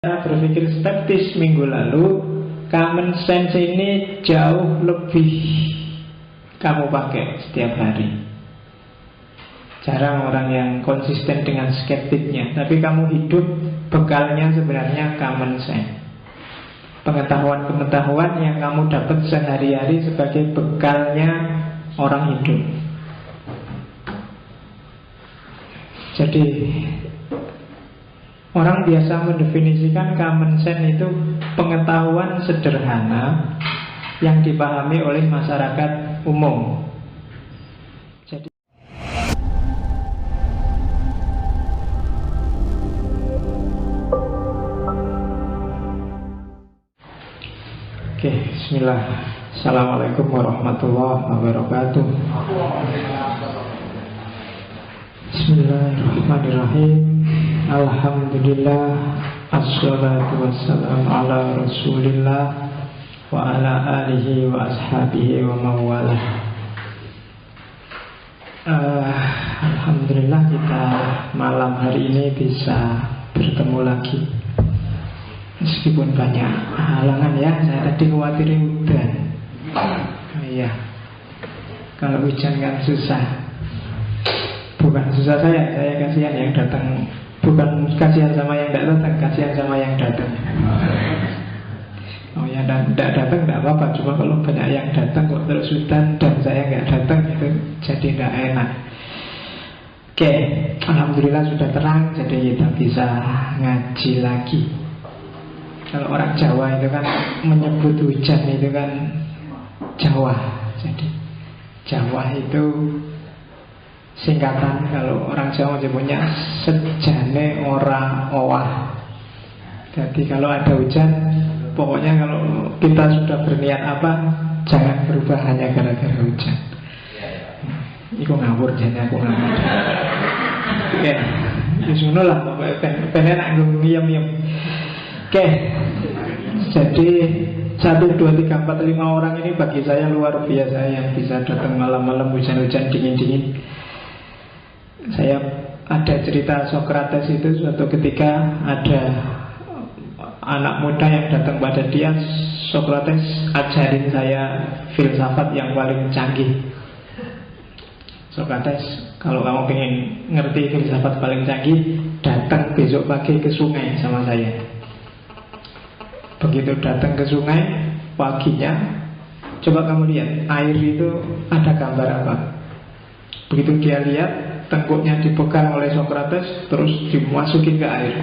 Cara berpikir skeptis minggu lalu, common sense ini jauh lebih kamu pakai setiap hari. Jarang orang yang konsisten dengan skeptiknya, tapi kamu hidup bekalnya sebenarnya common sense. Pengetahuan-pengetahuan yang kamu dapat sehari-hari sebagai bekalnya orang hidup. Jadi orang biasa mendefinisikan common sense itu pengetahuan sederhana yang dipahami oleh masyarakat umum. Jadi oke, bismillah. Assalamualaikum warahmatullahi wabarakatuh. Bismillahirrahmanirrahim. Alhamdulillah, assalatu wassalamu ala rasulillah wa ala alihi wa ashabihi wa mawalah. Alhamdulillah kita malam hari ini bisa bertemu lagi. Meskipun banyak halangan ya, saya tadi khawatir hujan. Iya, kalau hujan kan susah. Bukan susah saya kasihan yang datang. Bukan kasihan sama yang tidak datang, kasihan sama yang datang. Oh ya, dan tidak datang tidak apa-apa. Cuma kalau banyak yang datang kok terus hutan dan saya nggak datang, itu jadi tidak enak. Oke, alhamdulillah sudah terang, jadi kita bisa ngaji lagi. Kalau orang Jawa itu kan menyebut hujan itu kan Jawa. Jadi Jawa itu singkatan, kalau orang Jawa menyebutnya sejane ora owah. Jadi kalau ada hujan, pokoknya kalau kita sudah berniat apa, jangan berubah hanya gara-gara hujan. Iku ngawur, jadi aku ngawur. Oke, disini lah pokoknya pengen nak ngiyem-ngiyem. Oke, jadi 1, 2, 3, 4, 5 orang ini bagi saya luar biasa yang bisa datang malam-malam hujan-hujan dingin-dingin. Saya ada cerita Socrates itu suatu ketika ada anak muda yang datang pada dia, Socrates ajarin saya filsafat yang paling canggih. Socrates, kalau kamu pengen ngerti filsafat paling canggih, datang besok pagi ke sungai sama saya. Begitu datang ke sungai paginya, coba kamu lihat air itu ada gambar apa. Begitu dia lihat, tengkuknya dipegang oleh Socrates, terus dimasukin ke air.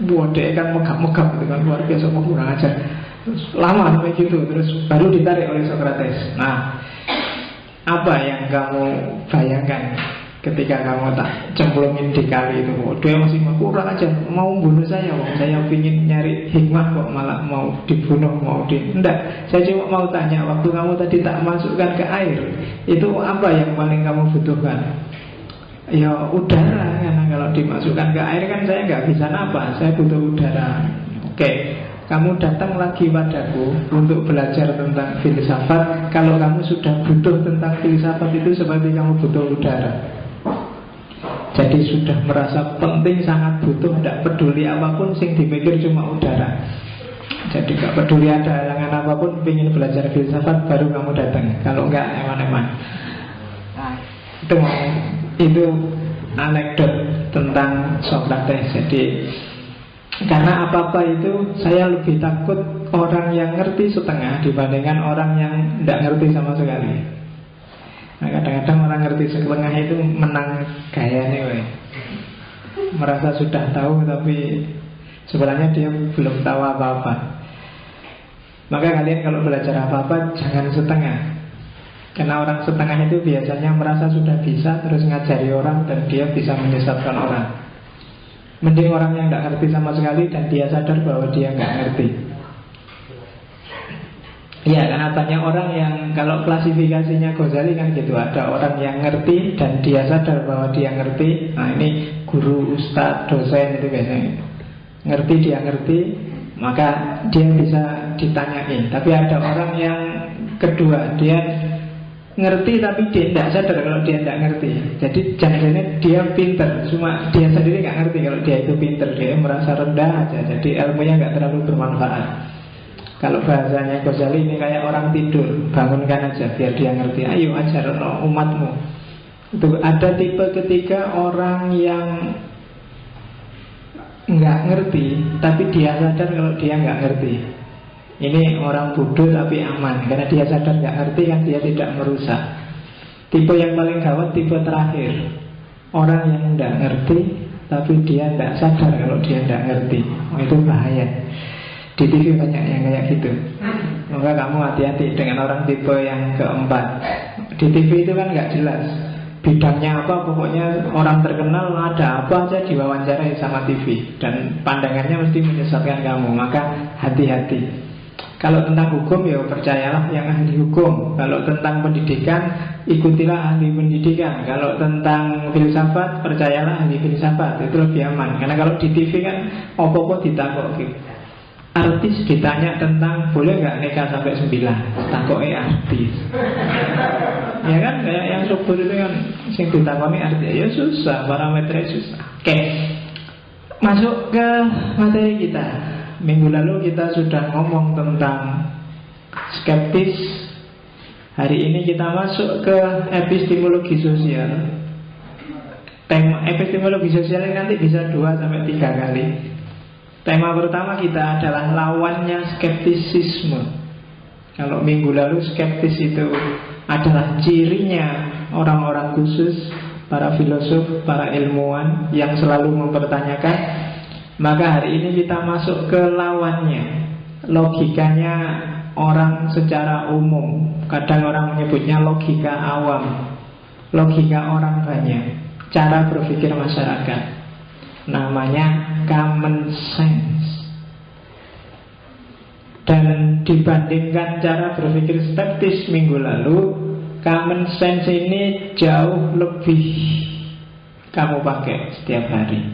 Buat dia kan megap-megap gitu kan, luar biasa, kurang ajar. Terus lama sampai gitu, terus baru ditarik oleh Socrates. Nah, apa yang kamu bayangkan ketika kamu tak cemplungin di kali itu? Dia masih kurang ajar, mau bunuh saya. Saya ingin nyari hikmah kok malah mau dibunuh, enggak, saya cuma mau tanya, waktu kamu tadi tak masukkan ke air, itu apa yang paling kamu butuhkan? Ya udara, karena kalau dimasukkan ke air kan saya nggak bisa napas, saya butuh udara. Oke, kamu datang lagi padaku untuk belajar tentang filsafat. Kalau kamu sudah butuh tentang filsafat itu seperti kamu butuh udara. Jadi sudah merasa penting, sangat butuh, tidak peduli apapun, sing dipikir cuma udara. Jadi gak peduli ada halangan apapun, ingin belajar filsafat baru kamu datang. Kalau enggak, eman-eman. Itu anekdot tentang Socrates. Jadi karena apa-apa itu saya lebih takut orang yang ngerti setengah dibandingkan orang yang tidak ngerti sama sekali. Nah, kadang-kadang orang ngerti setengah itu menang gayanya, merasa sudah tahu tapi sebenarnya dia belum tahu apa-apa. Maka kalian kalau belajar apa-apa jangan setengah. Karena orang setengah itu biasanya merasa sudah bisa, terus ngajari orang dan dia bisa menyesatkan orang. Mending orang yang tidak ngerti sama sekali dan dia sadar bahwa dia nggak ngerti. Ya, karena banyak orang yang, kalau klasifikasinya Ghazali kan gitu, ada orang yang ngerti dan dia sadar bahwa dia ngerti. Nah ini guru, ustadz, dosen itu biasanya ngerti, dia ngerti, maka dia bisa ditanyain. Tapi ada orang yang kedua, dia ngerti tapi dia tidak sadar kalau dia tidak ngerti. Jadi jangan-jangan dia pinter, cuma dia sendiri nggak ngerti kalau dia itu pinter. Dia merasa rendah aja, jadi ilmunya nggak terlalu bermanfaat. Kalau bahasanya Ghazali ini kayak orang tidur, bangunkan aja biar dia ngerti. Ayo ajar umatmu. Itu ada tipe ketiga, orang yang nggak ngerti tapi dia sadar kalau dia nggak ngerti. Ini orang bodoh tapi aman, karena dia sadar nggak ngerti kan, dia tidak merusak. Tipe yang paling gawat tipe terakhir, orang yang nggak ngerti tapi dia nggak sadar kalau dia nggak ngerti. Itu bahaya. Di TV banyak yang kayak gitu. Maka kamu hati-hati dengan orang tipe yang keempat. Di TV itu kan nggak jelas bidangnya apa, pokoknya orang terkenal ada apa aja diwawancarai sama TV, dan pandangannya mesti menyesatkan kamu. Maka hati-hati. Kalau tentang hukum ya percayalah yang ahli hukum. Kalau tentang pendidikan ikutilah ahli pendidikan. Kalau tentang filsafat percayalah ahli filsafat. Itu lebih aman. Karena kalau di TV kan apa-apa ditakok gitu. Artis ditanya tentang boleh nggak nikah sampai 9, takoknya artis. Ya kan, kayak yang subur itu kan sing ditakoni artis, ya susah, parameternya susah. Oke, masuk ke materi kita. Minggu lalu kita sudah ngomong tentang skeptis. Hari ini kita masuk ke epistemologi sosial. Tema epistemologi sosial ini nanti bisa 2-3 kali. Tema pertama kita adalah lawannya skeptisisme. Kalau minggu lalu skeptis itu adalah cirinya orang-orang khusus, para filosof, para ilmuwan yang selalu mempertanyakan, maka hari ini kita masuk ke lawannya, logikanya orang secara umum. Kadang orang menyebutnya logika awam, logika orang banyak, cara berpikir masyarakat. Namanya common sense. Dan dibandingkan cara berpikir skeptis minggu lalu, common sense ini jauh lebih kamu pakai setiap hari.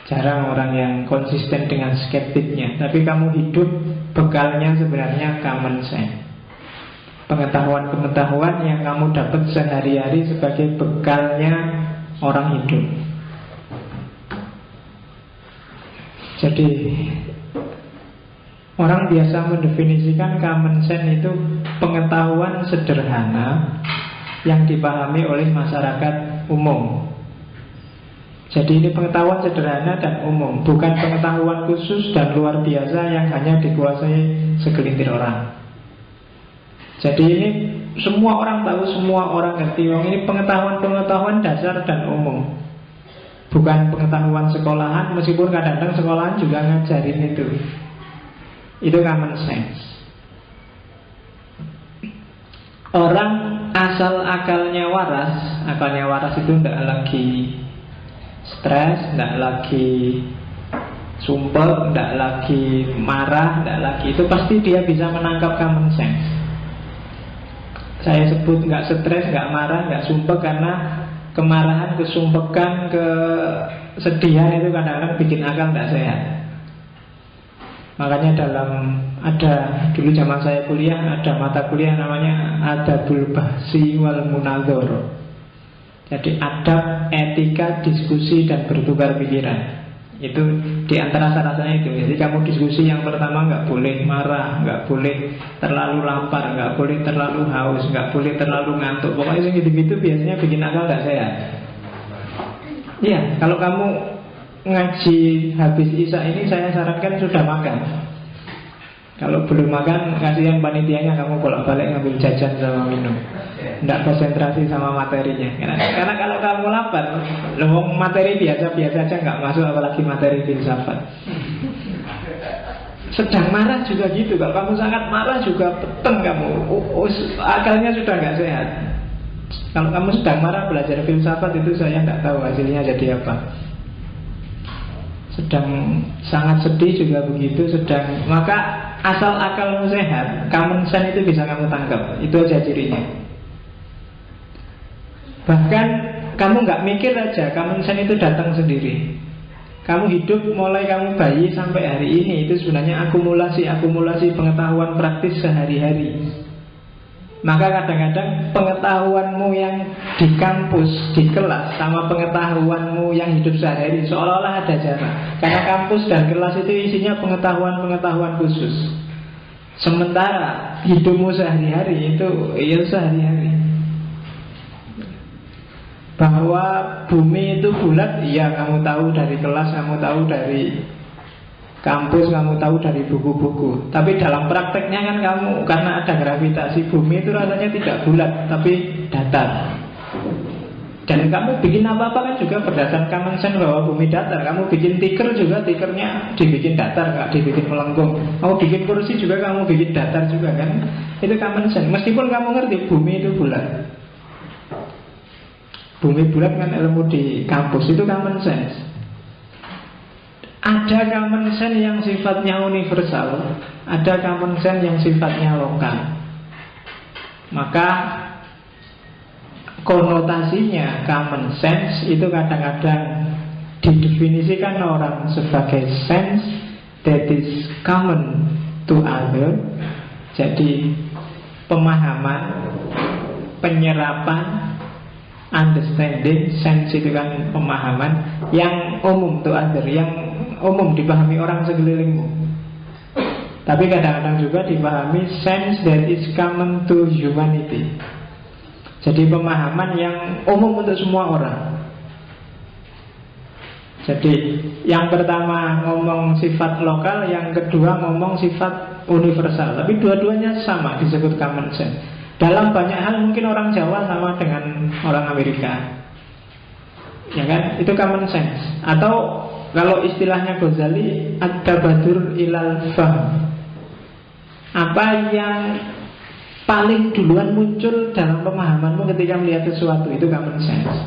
Jarang orang yang konsisten dengan skeptiknya, tapi kamu hidup bekalnya sebenarnya common sense. Pengetahuan-pengetahuan yang kamu dapat sehari-hari sebagai bekalnya orang hidup. Jadi orang biasa mendefinisikan common sense itu pengetahuan sederhana yang dipahami oleh masyarakat umum. Jadi ini pengetahuan sederhana dan umum, bukan pengetahuan khusus dan luar biasa yang hanya dikuasai segelintir orang. Jadi ini semua orang tahu, semua orang ngerti. Ini pengetahuan-pengetahuan dasar dan umum, bukan pengetahuan sekolahan, meskipun kadang-kadang sekolahan juga ngajarin itu. Itu common sense. Orang asal akalnya waras itu tidak lagi stres, tidak lagi sumpah, tidak lagi marah, tidak lagi. Itu pasti dia bisa menangkap common sense. Saya sebut nggak stres, nggak marah, nggak sumpah karena kemarahan, kesumpekan, kesedihan itu kadang-kadang bikin akal tidak sehat. Makanya ada dulu zaman saya kuliah, ada mata kuliah namanya Adabul Bahsi wal Munadzor. Jadi adab, etika, diskusi dan bertukar pikiran. Itu diantara syaratnya itu. Jadi kamu diskusi yang pertama nggak boleh marah, nggak boleh terlalu lapar, nggak boleh terlalu haus, nggak boleh terlalu ngantuk. Pokoknya gitu-gitu biasanya bikin akal nggak sehat. Iya, kalau kamu ngaji habis isya ini saya sarankan sudah makan. Kalau belum makan, kasihan panitianya, kamu bolak-balik ngambil jajan sama minum, tidak konsentrasi sama materinya. Karena kalau kamu lapar, materi biasa-biasa aja nggak masuk, apalagi materi filsafat. Sedang marah juga gitu. Kalau kamu sangat marah juga peteng kamu, akalnya sudah nggak sehat. Kalau kamu sedang marah belajar filsafat itu saya nggak tahu hasilnya jadi apa. Sedang sangat sedih juga begitu. Maka asal akalmu sehat, common sense itu bisa kamu tangkap. Itu aja cirinya. Bahkan kamu nggak mikir aja, common sense itu datang sendiri. Kamu hidup mulai kamu bayi sampai hari ini, itu sebenarnya akumulasi pengetahuan praktis sehari-hari. Maka kadang-kadang pengetahuanmu yang di kampus, di kelas, sama pengetahuanmu yang hidup sehari-hari seolah-olah ada jarak. Karena kampus dan kelas itu isinya pengetahuan-pengetahuan khusus. Sementara hidupmu sehari-hari itu ya sehari-hari. Bahwa bumi itu bulat, iya kamu tahu dari kelas, kamu tahu dari kampus, kamu tahu dari buku-buku. Tapi dalam prakteknya kan kamu, karena ada gravitasi, bumi itu rasanya tidak bulat, tapi datar. Dan kamu bikin apa-apa kan juga berdasarkan common sense bahwa bumi datar. Kamu bikin tikar juga, tikernya dibikin datar, nggak dibikin melengkung. Kamu bikin kursi juga, kamu bikin datar juga kan. Itu common sense. Meskipun kamu ngerti bumi itu bulat. Bumi bulat kan ilmu di kampus, itu common sense. Ada common sense yang sifatnya universal, ada common sense yang sifatnya lokal. Maka konotasinya common sense itu kadang-kadang didefinisikan orang sebagai sense that is common to other. Jadi pemahaman, penyerapan, understanding. Sense itu kan pemahaman yang umum to other, yang umum dipahami orang sekelilingmu. Tapi kadang-kadang juga dipahami sense that is common to humanity. Jadi pemahaman yang umum untuk semua orang. Jadi yang pertama ngomong sifat lokal, yang kedua ngomong sifat universal. Tapi dua-duanya sama disebut common sense. Dalam banyak hal mungkin orang Jawa sama dengan orang Amerika, ya kan? Itu common sense. Atau kalau istilahnya Ghazali, ad-tabadur ilal fahm. Apa yang paling duluan muncul dalam pemahamanmu ketika melihat sesuatu, itu common sense.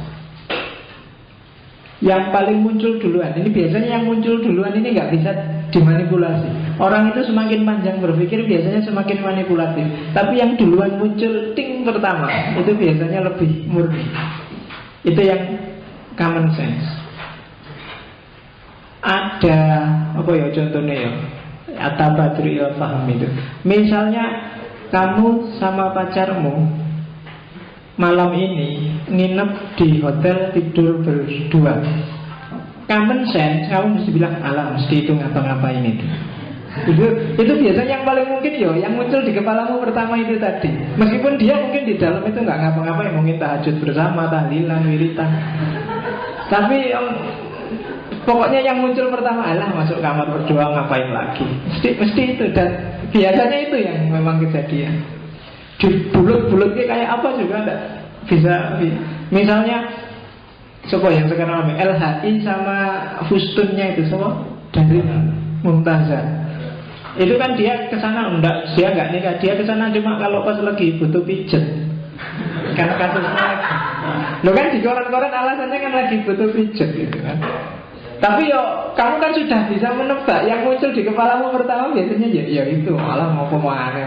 Yang paling muncul duluan, ini biasanya yang muncul duluan ini nggak bisa dimanipulasi. Orang itu semakin panjang berpikir biasanya semakin manipulatif. Tapi yang duluan muncul ting pertama, itu biasanya lebih murni. Itu yang common sense. Ada apa ya contohnya ya, at-tabadur ilal fahm itu. Misalnya kamu sama pacarmu malam ini nginep di hotel, tidur berdua. Common sense kamu mesti bilang alah mesti itu ngapa-ngapain itu. Itu biasanya yang paling mungkin ya, yang muncul di kepalamu pertama itu tadi. Meskipun dia mungkin di dalam itu nggak ngapa-ngapain, mungkin tahajud bersama, tahlilan, wiritan. Tapi pokoknya yang muncul pertama alah masuk kamar berdua ngapain lagi. Mesti itu. Dan biasanya itu yang memang kejadian. Di bulut-bulutnya kayak apa juga enggak bisa. Misalnya siapa yang sekarang namanya LHI sama Fustunnya itu semua dari Mumtazah. Itu kan dia kesana enggak, dia nggak nikah, dia kesana cuma kalau pas lagi butuh pijet. Karena kasusnya lagi. Lo kan di koran-koran alasannya kan lagi butuh pijet gitu kan. Tapi yo, kamu kan sudah bisa menebak yang muncul di kepalamu pertama biasanya ya itu malah mau aneh.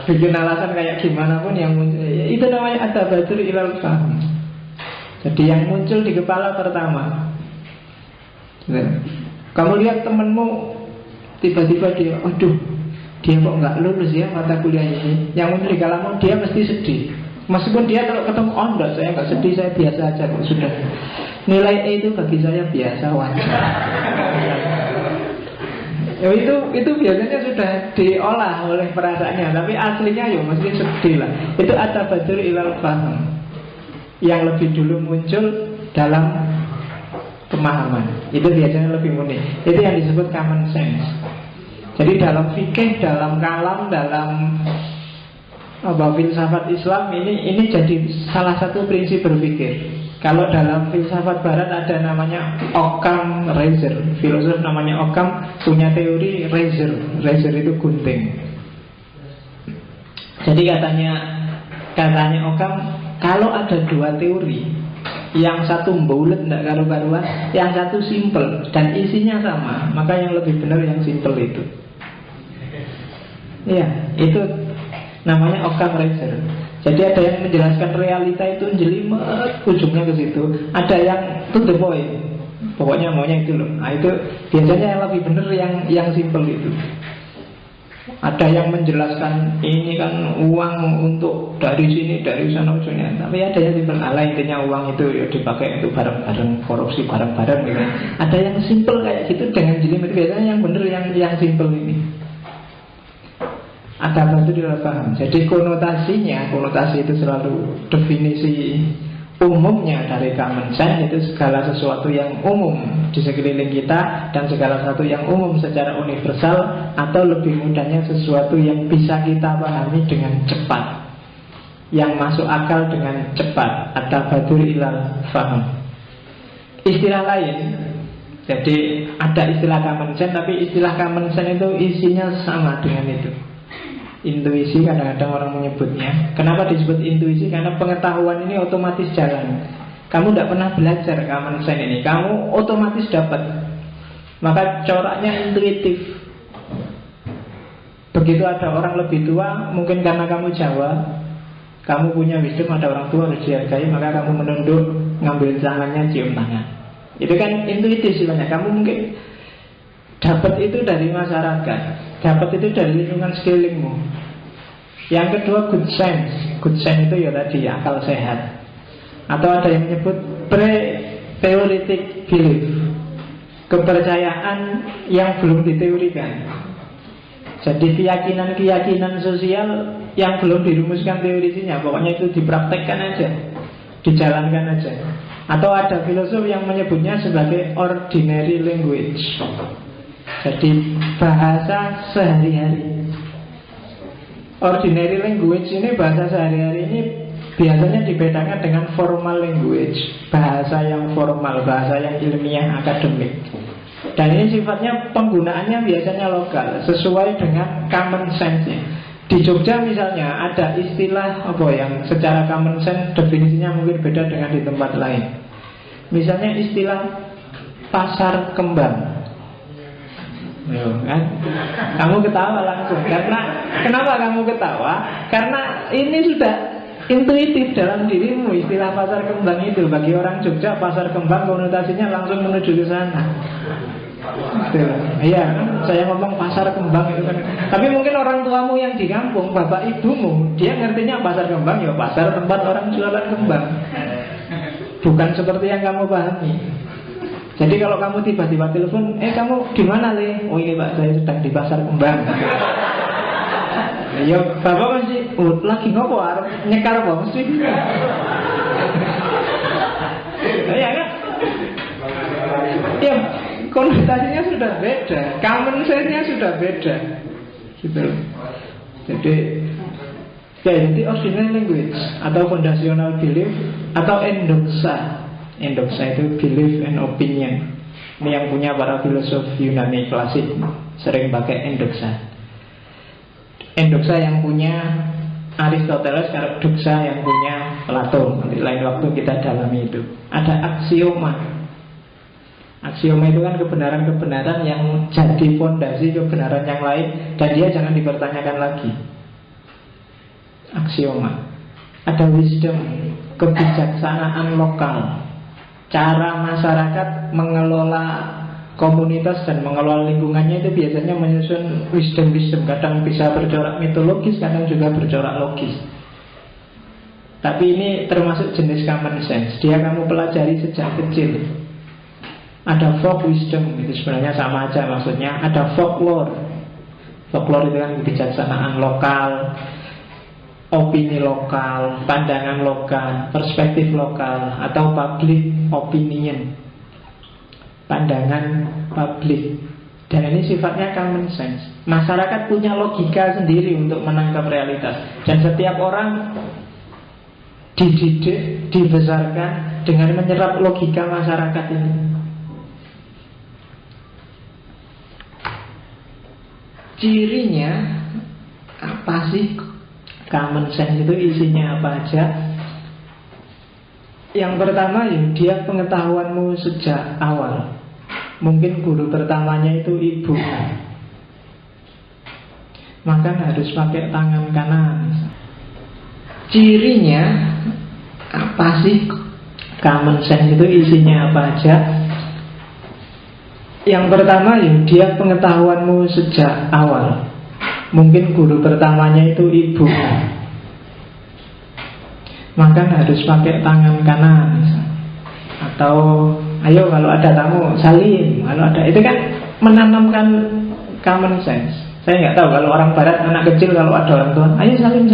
Bikin alasan kayak gimana pun yang muncul, ya, itu namanya at-tabadur ilal fahm. Jadi yang muncul di kepala pertama. Kamu lihat temenmu tiba-tiba dia, aduh, dia kok nggak lulus ya mata kuliah ini. Yang muncul di kepalamu dia mesti sedih. Meskipun dia kalau ketemu, oh enggak, saya nggak sedih, saya biasa aja kok, sudah. Nilai E itu bagi saya biasa, wajar. Ya, itu biasanya sudah diolah oleh perasaannya, tapi aslinya ya mesti sedih lah. Itu at-tabadur ilal fahm, yang lebih dulu muncul dalam pemahaman. Itu biasanya lebih murni. Itu yang disebut common sense. Jadi dalam fikih, dalam kalam, dalam filsafat Islam ini jadi salah satu prinsip berpikir. Kalau dalam filsafat barat ada namanya Occam Razor. Filosof namanya Occam punya teori razor. Razor itu gunting. Jadi katanya Occam, kalau ada dua teori, yang satu bulat tidak karu-karuan, yang satu simple dan isinya sama, maka yang lebih benar yang simple itu. Iya, itu namanya Occam Razor. Jadi ada yang menjelaskan realita itu jelimet, ujungnya ke situ. Ada yang to the point, pokoknya maunya itu loh. Nah itu biasanya yang lebih benar yang simple itu. Ada yang menjelaskan ini kan uang untuk dari sini, dari sana ujungnya. Tapi ada yang simpel, ala intinya uang itu ya dipakai untuk bareng-bareng, korupsi bareng-bareng gitu. Ada yang simpel kayak gitu dengan jelimet. Biasanya yang bener yang simpel ini. Agama itu tidak paham. Jadi konotasi itu selalu definisi umumnya dari common sense itu segala sesuatu yang umum di sekeliling kita dan segala sesuatu yang umum secara universal, atau lebih mudahnya sesuatu yang bisa kita pahami dengan cepat, yang masuk akal dengan cepat. At-tabadur ilal faham. Istilah lain, jadi ada istilah common sense, tapi istilah common sense itu isinya sama dengan itu. Intuisi kadang-kadang orang menyebutnya. Kenapa disebut intuisi? Karena pengetahuan ini otomatis jalan. Kamu tidak pernah belajar common sense ini, kamu otomatis dapat. Maka coraknya intuitif. Begitu ada orang lebih tua, mungkin karena kamu Jawa, kamu punya wisdom, ada orang tua harus dihargai, maka kamu menunduk, ngambil tangannya, cium tangan. Itu kan intuitif sifatnya. Kamu mungkin dapat itu dari masyarakat, dapat itu dari lingkungan sekelilingmu. Yang kedua good sense. Good sense itu ya tadi akal sehat. Atau ada yang menyebut pre-theoretic belief, kepercayaan yang belum diteorikan. Jadi keyakinan-keyakinan sosial yang belum dirumuskan teorisinya, pokoknya itu dipraktekkan aja, dijalankan aja. Atau ada filosof yang menyebutnya sebagai ordinary language. Jadi bahasa sehari-hari. Ordinary language ini, bahasa sehari-hari ini biasanya dibedakan dengan formal language, bahasa yang formal, bahasa yang ilmiah, akademik. Dan ini sifatnya penggunaannya biasanya lokal, sesuai dengan common sense-nya. Di Jogja misalnya ada istilah apa yang secara common sense definisinya mungkin beda dengan di tempat lain. Misalnya istilah pasar kembang. Kan? Kamu ketawa langsung. Kenapa kamu ketawa? Karena ini sudah intuitif dalam dirimu. Istilah pasar kembang itu bagi orang Jogja, pasar kembang konotasinya langsung menuju ke sana. Iya, saya ngomong pasar kembang itu kan. Tapi mungkin orang tuamu yang di kampung, bapak ibumu, dia ngertinya pasar kembang ya pasar tempat orang jualan kembang. Bukan seperti yang kamu pahami. Jadi kalau kamu tiba-tiba telepon, kamu di mana Le? Oh ini Pak, saya sedang di pasar kembang. Ya bapak masih lagi ngopo, nyekar apa mesti? Ya kan? Ya konotasinya sudah beda, common sense-nya sudah beda, gitu. Jadi ordinary language atau foundational belief atau endoksa. Endoksa itu belief and opinion. Ini yang punya para filosof Yunani klasik, sering pakai endoksa. Endoksa yang punya Aristoteles, doksa yang punya Plato. Nanti lain waktu kita dalami itu. Ada aksioma. Aksioma itu kan kebenaran-kebenaran yang jadi fondasi kebenaran yang lain, dan dia jangan dipertanyakan lagi. Aksioma. Ada wisdom, kebijaksanaan lokal, cara masyarakat mengelola komunitas dan mengelola lingkungannya itu biasanya menyusun wisdom-wisdom. Kadang bisa bercorak mitologis, kadang juga bercorak logis. Tapi ini termasuk jenis common sense. Dia kamu pelajari sejak kecil. Ada folk wisdom, itu sebenarnya sama aja maksudnya. Ada folklore. Folklore itu kan kebijaksanaan lokal, opini lokal, pandangan lokal, perspektif lokal, atau public opinion, pandangan publik. Dan ini sifatnya common sense. Masyarakat punya logika sendiri untuk menangkap realitas. Dan setiap orang dididik, dibesarkan dengan menyerap logika masyarakat ini. Cirinya apa sih? Common sense itu isinya apa aja? Yang pertama ya, dia pengetahuanmu sejak awal. Mungkin guru pertamanya itu ibu, maka harus pakai tangan kanan. Cirinya apa sih? Common sense itu isinya apa aja? Yang pertama ya, dia pengetahuanmu sejak awal. mungkin guru pertamanya itu ibu, makan harus pakai tangan kanan misalnya. Atau ayo kalau ada tamu salim, kalau ada, itu kan menanamkan common sense. Saya nggak tahu kalau orang barat, anak kecil kalau ada orang tua, ayo salim,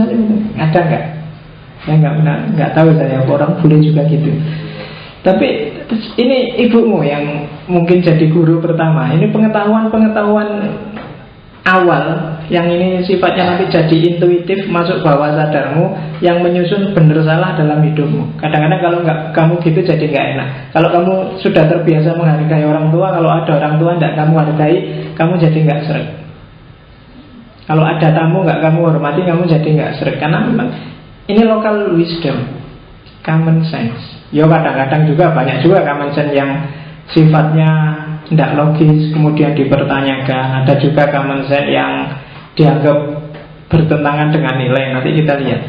ada nggak? Saya nggak tahu, saya orang bule juga gitu. Tapi ini ibumu yang mungkin jadi guru pertama. Ini pengetahuan awal yang ini sifatnya nanti jadi intuitif, masuk bawah sadarmu, yang menyusun benar salah dalam hidupmu. Kadang-kadang kalau nggak kamu gitu jadi nggak enak. Kalau kamu sudah terbiasa menghargai orang tua, kalau ada orang tua nggak kamu hargai, kamu jadi nggak seret. Kalau ada tamu nggak kamu hormati, kamu jadi nggak seret. Karena memang ini local wisdom, common sense. Ya kadang-kadang juga banyak juga common sense yang sifatnya tidak logis, kemudian dipertanyakan. Ada juga common sense yang dianggap bertentangan dengan nilai. Nanti kita lihat.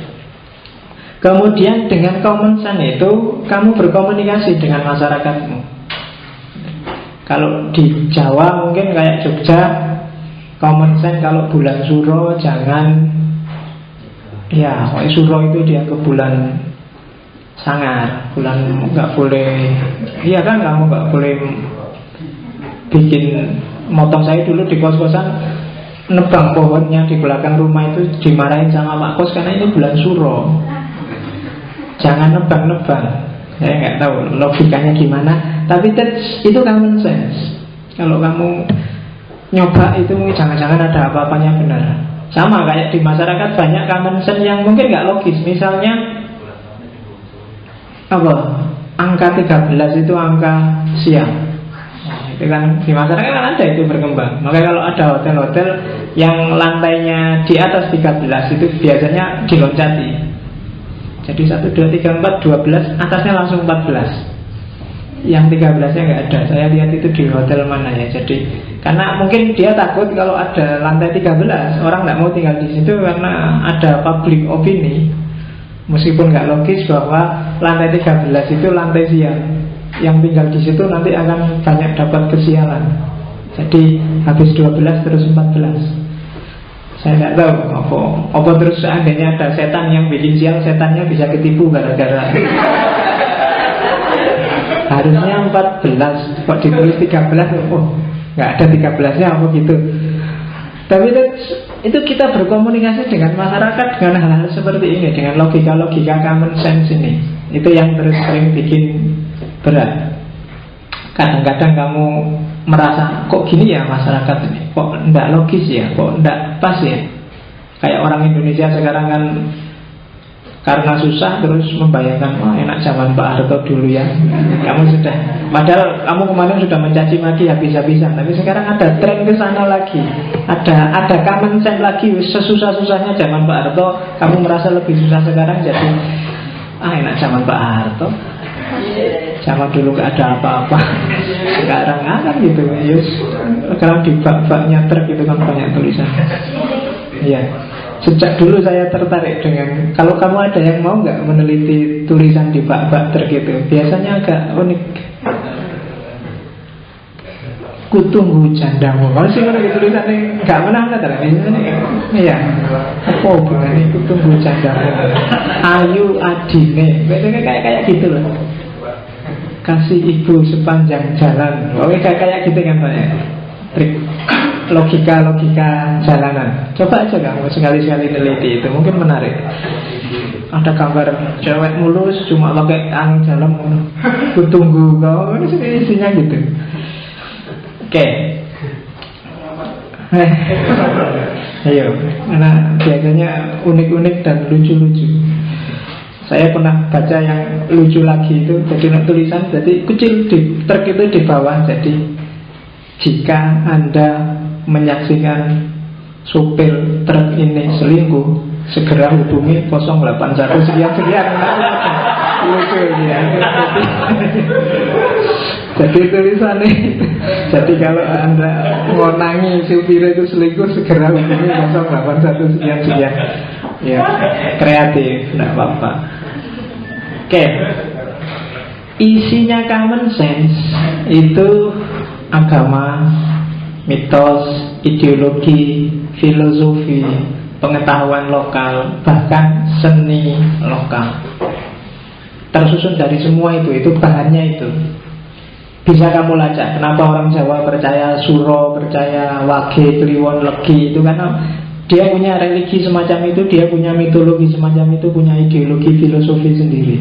Kemudian dengan common sense itu kamu berkomunikasi dengan masyarakatmu. Kalau di Jawa mungkin kayak Jogja, common sense kalau bulan Suro jangan, ya Suro itu dianggap bulan sangar, bulan nggak boleh, iya kan, kamu nggak boleh bikin motong. Saya dulu di kos-kosan nebang pohonnya di belakang rumah itu dimarahin sama Pak Kos karena ini bulan Suro, jangan nebang-nebang. Saya nggak tahu logikanya gimana, tapi itu common sense. Kalau kamu nyoba itu jangan-jangan ada apa-apanya benar. Sama kayak di masyarakat banyak common sense yang mungkin nggak logis. Misalnya apa? Angka 13 itu angka siang. Itu kan di masyarakat kan ada itu berkembang. Makanya kalau ada hotel-hotel yang lantainya di atas 13 itu biasanya diloncati. Jadi 1, 2, 3, 4, 12, atasnya langsung 14. Yang 13-nya nggak ada. Saya lihat itu di hotel mana ya. Jadi karena mungkin dia takut kalau ada lantai 13, orang nggak mau tinggal di situ karena ada public opini. Meskipun nggak logis bahwa lantai 13 itu lantai siang, yang tinggal di situ nanti akan banyak dapat kesialan. Jadi habis 12 terus 14. Saya nggak tahu apa terus seandainya ada setan yang bikin sial, setannya bisa ketipu gara-gara harusnya 14 kok ditulis 13. Oh nggak ada 13-nya apa gitu. Tapi itu kita berkomunikasi dengan masyarakat dengan hal-hal seperti ini, dengan logika-logika common sense ini. Itu yang terus sering bikin berat. Kadang-kadang kamu merasa kok gini ya masyarakat ini, kok enggak logis ya, kok enggak pas ya. Kayak orang Indonesia sekarang kan karena susah terus membayangkan, oh enak zaman Pak Harto dulu ya. Kamu sudah, padahal kamu kemarin sudah mencaci maki habis-habisan, tapi sekarang ada tren ke sana lagi. Ada common sense lagi. Sesusah-susahnya zaman Pak Harto, kamu merasa lebih susah sekarang, jadi enak zaman Pak Harto. Zaman dulu gak ada apa-apa. Sekarang kan gitu. Yes. Sekarang di bak-baknya truk itu kan banyak tulisan. Iya. Sejak dulu saya tertarik dengan, kalau kamu ada yang mau nggak meneliti tulisan di bak-bak truk itu, biasanya agak unik. Kutunggu jandamu. Kalau sih kalau tulisannya nggak menang kan biasanya, iya. Apa hubungannya kutunggu jandamu? Ayu adine, biasanya kayak gitu loh. Kasih ibu sepanjang jalan. Oke kayak gitu kan banyak trik. Logika-logika jalanan. Coba aja kamu sekali-sekali neliti itu, mungkin menarik. Ada gambar cewek mulus cuma pakai angin jalan, ku tunggu kau, ini isinya gitu. Oke. Ayo, karena biasanya unik-unik dan lucu-lucu. Saya pernah baca yang lucu lagi itu, jadi tulisan, jadi kecil di truk itu di bawah, jadi jika Anda menyaksikan supir truk ini selingkuh, segera hubungi 081 sekian. Lucu ya. Jadi tulisannya, jadi kalau Anda ngonangi supir itu selingkuh, segera hubungi 081 sekian. Ya, kreatif, tidak apa-apa. Oke. Isinya common sense itu agama, mitos, ideologi, filosofi, pengetahuan lokal, bahkan seni lokal. Tersusun dari semua itu bahannya itu. Bisa kamu lacak kenapa orang Jawa percaya Suro, percaya Wage, Kliwon, Legi. Itu karena dia punya religi semacam itu, dia punya mitologi semacam itu, punya ideologi filosofi sendiri.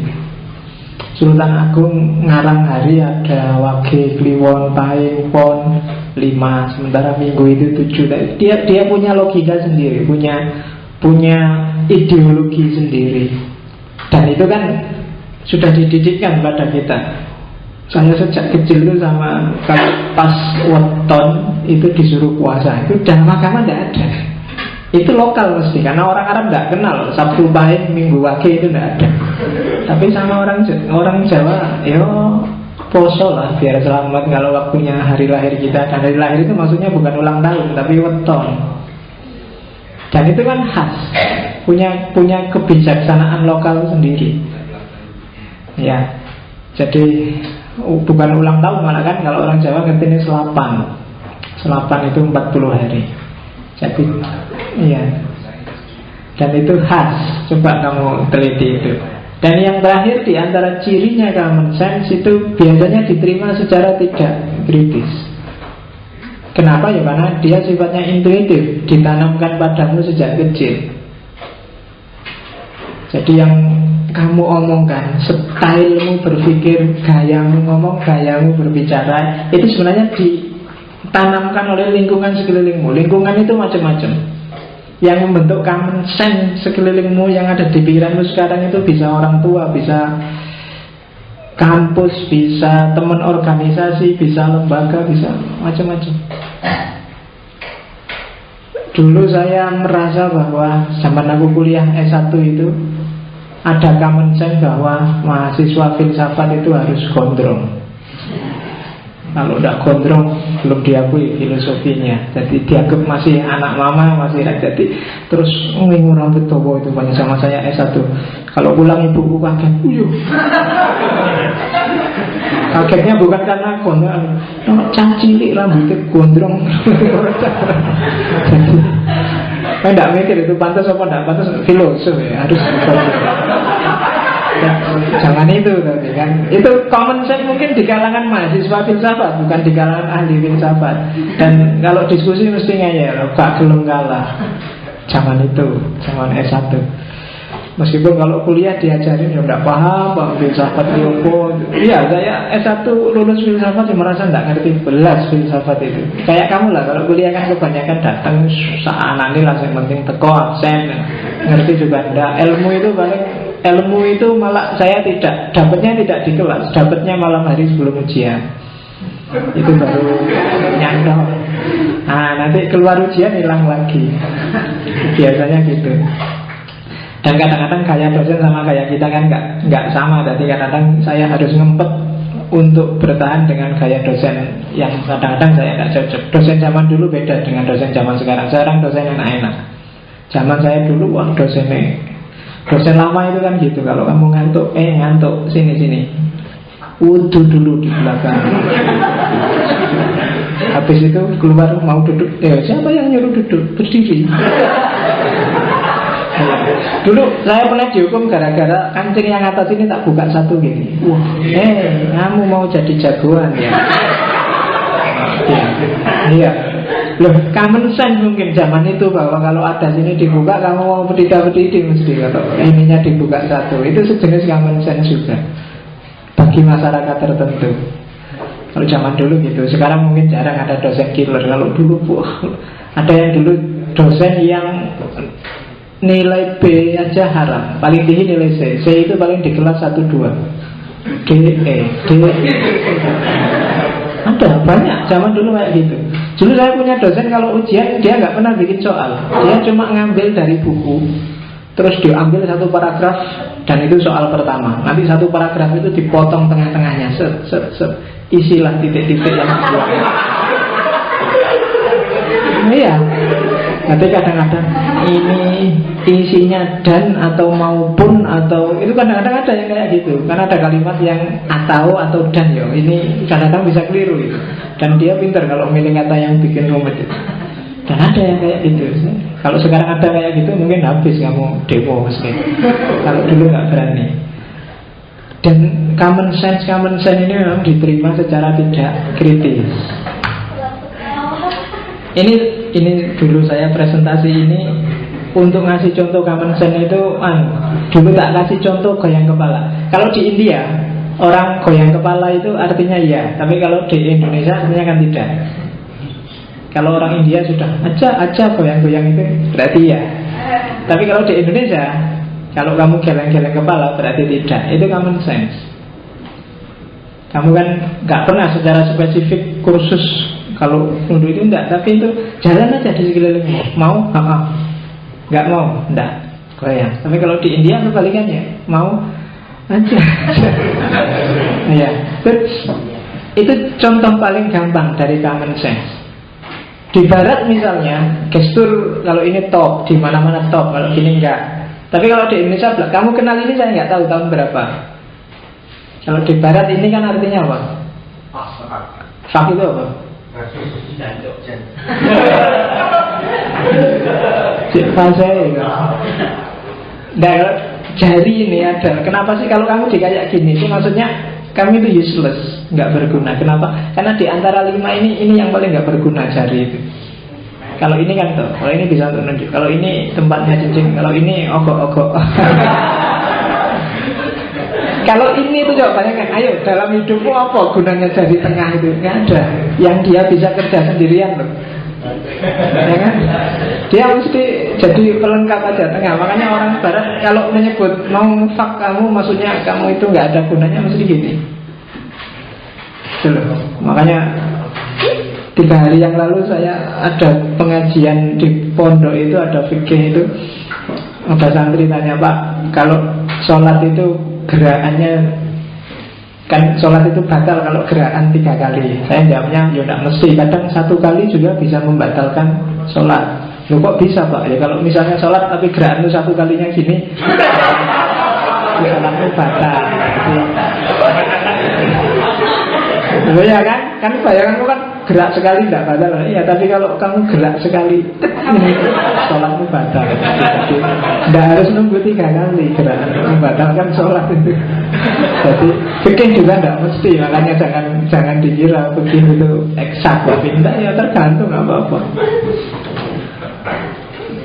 Sultan Agung ngarang hari ada Wage, Kliwon, Pahing, Pon 5, sementara Minggu itu 7. Dia punya logika sendiri, punya ideologi sendiri. Dan itu kan sudah dididikkan pada kita. Saya sejak kecil itu sama kalau pas weton itu disuruh puasa, itu dalam agama tidak ada. Itu lokal mesti, karena orang Arab tidak kenal Sabtu Pahing, Minggu Wage itu tidak ada. Tapi sama orang Jawa, yo poso lah biar selamat kalau waktunya hari lahir kita. Dan hari lahir itu maksudnya bukan ulang tahun, tapi weton. Dan itu kan khas, punya kebijaksanaan lokal sendiri. Ya, jadi bukan ulang tahun, malah kan kalau orang Jawa ngerti ini selapan. Selapan itu 40 hari. Jadi, iya. Dan itu khas. Coba kamu teliti itu. Dan yang terakhir di antara cirinya common sense itu biasanya diterima secara tidak kritis. Kenapa? Ya karena dia sifatnya intuitif, ditanamkan padamu sejak kecil. Jadi yang kamu omongkan, stylemu berpikir, gayamu ngomong, gayamu berbicara, itu sebenarnya ditanamkan oleh lingkungan sekelilingmu. Lingkungan itu macam-macam. Yang membentuk common sense sekelilingmu yang ada di pikiranmu sekarang itu bisa orang tua, bisa kampus, bisa teman organisasi, bisa lembaga, bisa macam-macam. Dulu saya merasa bahwa zaman aku kuliah S1 itu ada common sense bahwa mahasiswa filsafat itu harus gondrong. Kalau tidak gondrong belum diakui filosofinya. Jadi dianggap masih anak mama, masih rakyat. Jadi terus ngingu rambut tobo itu banyak sama saya S1. Kalau pulang ibuku kaget, uyuh. Kagetnya bukan karena gondrong, cacilik rambutnya gondrong. Jadi saya tidak mikir itu pantas apa tidak pantas, filosof ya harus ya, jangan itu tadi kan. Itu common sense mungkin di kalangan mahasiswa filsafat, bukan di kalangan ahli filsafat. Dan kalau diskusi mesti ngeyel, gak gelem kalah. Jangan itu, jangan S1. Meskipun kalau kuliah diajarin ya tidak paham bang filsafat itu. Iya, saya S1 lulus filsafat ya merasa tidak ngerti belas filsafat itu. Kayak kamu lah, kalau kuliah kan kebanyakan datang seanak ini lah, yang penting teko absen, ngerti juga tidak. Ilmu itu malah saya dapatnya tidak di kelas, dapatnya malam hari sebelum ujian. Itu baru nyantol. Nah, nanti keluar ujian hilang lagi. Biasanya gitu. Dan kadang-kadang gaya dosen sama gaya kita kan nggak sama. Jadi kadang-kadang saya harus ngempet untuk bertahan dengan gaya dosen yang kadang-kadang saya nggak cocok. Dosen zaman dulu beda dengan dosen zaman sekarang. Sekarang dosen enak-enak. Zaman saya dulu wah dosen lama itu kan gitu. Kalau kamu ngantuk, ngantuk sini. Wudu dulu di belakang. Habis itu keluar mau duduk. Siapa yang nyuruh duduk? Berdiri. Dulu saya pernah dihukum gara-gara kancing yang atas ini tak buka satu gini. Wah, kamu mau jadi jagoan ya? Iya. Loh, common sense mungkin zaman itu bahwa kalau ada sini dibuka kamu mau berdiri mesti kalau ininya dibuka satu. Itu sejenis common sense juga bagi masyarakat tertentu. Kalau zaman dulu gitu. Sekarang mungkin jarang ada dosen killer. Kalau dulu ada yang dulu dosen yang nilai B aja haram, paling tinggi nilai C. C itu paling di kelas 1-2. D. Ada banyak zaman dulu kayak gitu. Dulu saya punya dosen kalau ujian dia nggak pernah bikin soal, dia cuma ngambil dari buku, terus diambil satu paragraf dan itu soal pertama. Nanti satu paragraf itu dipotong tengah-tengahnya, isilah titik-titik yang dibuang. Iya. Nanti kadang-kadang ini isinya dan atau maupun atau itu kadang-kadang ada yang kayak gitu. Karena ada kalimat yang atau dan ya. Ini kadang-kadang bisa keliru itu. Dan dia pintar kalau milih kata yang bikin rumit itu. Dan ada yang kayak gitu. Kalau sekarang ada kayak gitu mungkin habis kamu demo mesti. Kalau dulu nggak berani. Dan common sense ini memang diterima secara tidak kritis. Ini dulu saya presentasi ini untuk ngasih contoh common sense itu dulu tak kasih contoh goyang kepala. Kalau di India orang goyang kepala itu artinya iya, tapi kalau di Indonesia artinya kan tidak. Kalau orang India sudah aja goyang-goyang itu berarti iya. Tapi kalau di Indonesia, kalau kamu geleng-geleng kepala berarti tidak. Itu common sense. Kamu kan nggak pernah secara spesifik kursus kalau nunduk itu enggak, tapi itu jalan aja di sekelilingmu. Mau? Nggak mau? Enggak. Goyang. Tapi kalau di India kebalikannya, mau aja. Ya, itu contoh paling gampang dari common sense. Di Barat misalnya, gestur kalau ini top, di mana-mana top, kalau gini enggak. Tapi kalau di Indonesia, kamu kenal ini saya nggak tahu tahun berapa. Kalau di Barat ini kan artinya apa? Fak itu apa? Nah, jari ini ada. Kenapa sih kalau kamu dikayak gini? Itu maksudnya kami itu useless, nggak berguna. Kenapa? Karena di antara 5 ini yang paling nggak berguna jari itu. Kalau ini kan tuh, kalau ini bisa untuk nunjuk. Kalau ini tempatnya cincin, kalau ini ogok-ogok. Kalau ini itu jawabannya kan, ayo dalam hidupmu apa gunanya jari tengah itu? Nggak ada. Yang dia bisa kerja sendirian loh. Ya kan? Dia mesti jadi pelengkap aja tengah. Makanya orang Barat kalau menyebut mau fak kamu, maksudnya kamu itu nggak ada gunanya, mesti gini. Makanya 3 hari yang lalu saya ada pengajian di pondok itu, ada fikih itu. Ada santri tanya, Pak, kalau sholat itu gerakannya kan sholat itu batal kalau gerakan 3 kali. Saya jawabnya, ya tidak mesti. Kadang 1 kali juga bisa membatalkan sholat. Loh kok bisa Pak? Ya kalau misalnya sholat tapi gerakan itu 1 kalinya gini, ya sholatnya batal. Loh ya kan? Kan bayanganmu kan gerak sekali tidak batal. Iya, tapi kalau kamu gerak sekali sholatmu batal. Jadi tidak harus nunggu 3 kali gerakan membatalkan sholat itu. Jadi fikih juga tidak mesti. Makanya jangan dikira fikih itu eksak. Tapi tidak, ya tergantung apa-apa.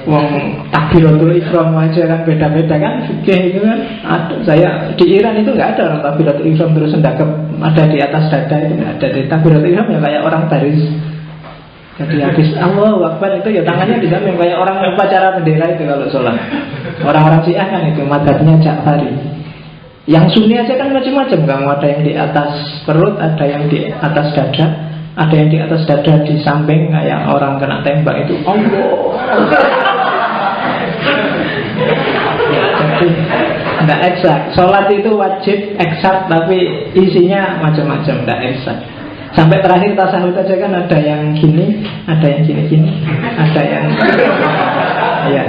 Wong takbiratul ihram aja kan beda-beda kan, fikih itu kan ada. Saya di Iran itu nggak ada orang takbiratul ihram terus hendakep ada di atas dada, itu nggak ada. Di takbiratul ihram ya kayak orang baris. Jadi habis Allahu Akbar itu ya tangannya di samping kayak orang upacara bendera itu kalau sholat. Orang-orang Syiah kan itu madhabnya Ja'fari. Yang Sunni aja kan macam-macam. Kamu ada yang di atas perut, ada yang di atas dada, ada yang di atas dada di samping kayak orang kena tembak itu. Jadi tidak eksak. Sholat itu wajib eksak, tapi isinya macam-macam, tidak eksak. Sampai terakhir tasawuf aja kan ada yang gini, ada yang gini-gini, ada yang ya.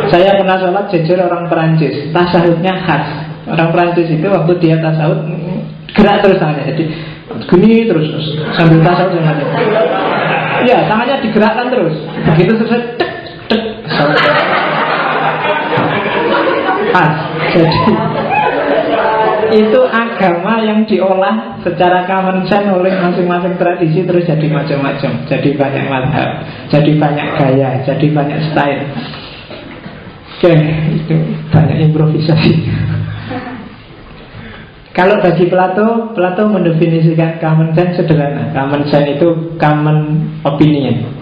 Saya pernah sholat jujur orang Perancis, tasawufnya khas. Orang Perancis itu waktu dia tasawuf gerak terus tangannya, jadi gini terus sambil tasawuf tangannya. Iya, tangannya digerakkan terus. Begitu selesai, tek. Khas. Jadi itu agama yang diolah secara common sense oleh masing-masing tradisi terus jadi macam-macam. Jadi banyak madhab, jadi banyak gaya, jadi banyak style. Oke, itu banyak improvisasi. Kalau bagi Plato mendefinisikan common sense sederhana. Common sense itu common opinion.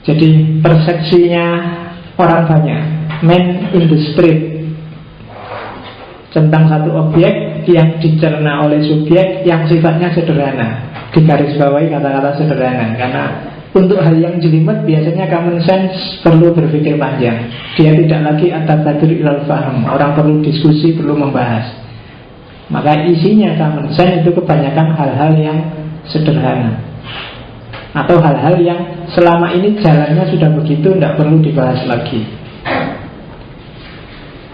Jadi persepsinya orang banyak, man in the street, tentang satu objek yang dicerna oleh subjek yang sifatnya sederhana. Digarisbawahi kata-kata sederhana. Karena untuk hal yang jelimet biasanya common sense perlu berpikir panjang. Dia tidak lagi at-tabadur ilal faham. Orang perlu diskusi, perlu membahas. Maka isinya common sense itu kebanyakan hal-hal yang sederhana, atau hal-hal yang selama ini jalannya sudah begitu, tidak perlu dibahas lagi.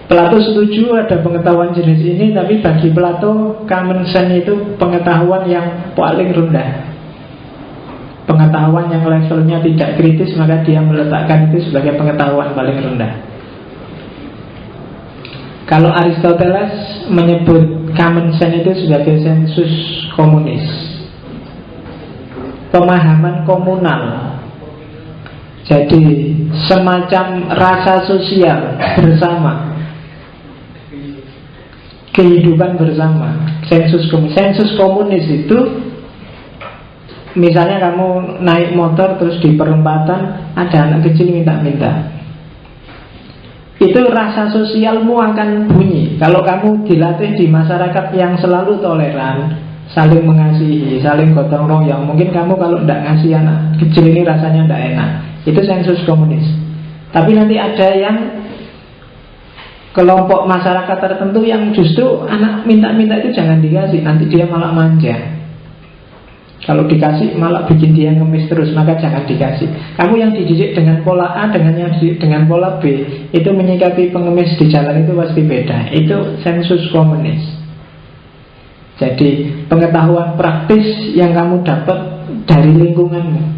Plato setuju ada pengetahuan jenis ini, tapi bagi Plato common sense itu pengetahuan yang paling rendah, pengetahuan yang levelnya tidak kritis, maka dia meletakkan itu sebagai pengetahuan paling rendah. Kalau Aristoteles menyebut common sense itu sebagai sensus komunis, pemahaman komunal. Jadi semacam rasa sosial bersama, kehidupan bersama. Sensus komunis itu, misalnya kamu naik motor terus di perempatan ada anak kecil minta-minta, itu rasa sosialmu akan bunyi. Kalau kamu dilatih di masyarakat yang selalu toleran, saling mengasihi, saling gotong royong, mungkin kamu kalau tidak ngasih anak kecil ini rasanya tidak enak. Itu sensus komunis. Tapi nanti ada yang kelompok masyarakat tertentu yang justru anak minta-minta itu jangan dikasih, nanti dia malah manja. Kalau dikasih malah bikin dia ngemis terus, maka jangan dikasih. Kamu yang dididik dengan pola A dengan yang dididik dengan pola B, itu menyikapi pengemis di jalan itu pasti beda. Itu sensus komunis. Jadi pengetahuan praktis yang kamu dapat dari lingkunganmu.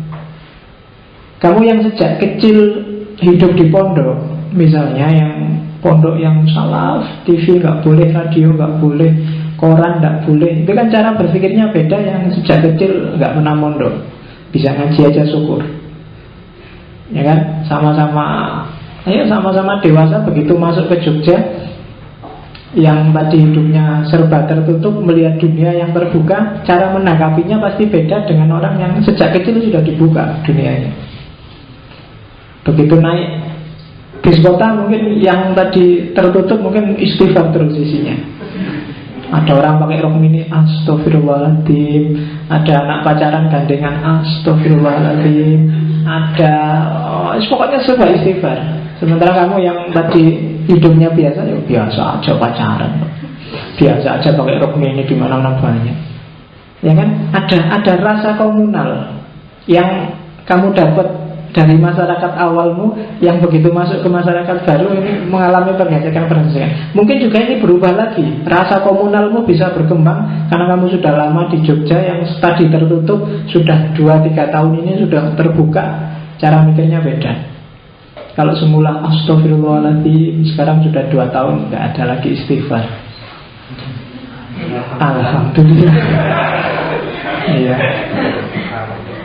Kamu yang sejak kecil hidup di pondok, misalnya yang pondok yang salaf, TV nggak boleh, radio nggak boleh, koran nggak boleh, itu kan cara berpikirnya beda. Yang sejak kecil nggak pernah mondok, bisa ngaji aja syukur, ya kan? Sama-sama dewasa, begitu masuk ke Jogja, yang tadi hidupnya serba tertutup, melihat dunia yang terbuka, cara menanggapinya pasti beda dengan orang yang sejak kecil sudah dibuka dunianya. Begitu naik bis kota, mungkin yang tadi tertutup mungkin istighfar terus isinya. Ada orang pakai rok mini, astagfirullahaladzim. Ada anak pacaran gandengan, astagfirullahaladzim. Ada pokoknya semua istighfar. Sementara kamu yang tadi hidupnya biasa, ya biasa aja pacaran, biasa aja pakai rok mini di mana-mana banyak. Ya kan? Ada rasa komunal yang kamu dapat dari masyarakat awalmu, yang begitu masuk ke masyarakat baru ini mengalami pergesekan. Mungkin juga ini berubah lagi, rasa komunalmu bisa berkembang karena kamu sudah lama di Jogja, yang tadi tertutup sudah 2-3 tahun ini sudah terbuka, cara mikirnya beda. Kalau semula astagfirullahaladzim, sekarang sudah 2 tahun nggak ada lagi istighfar. Alhamdulillah. Iya.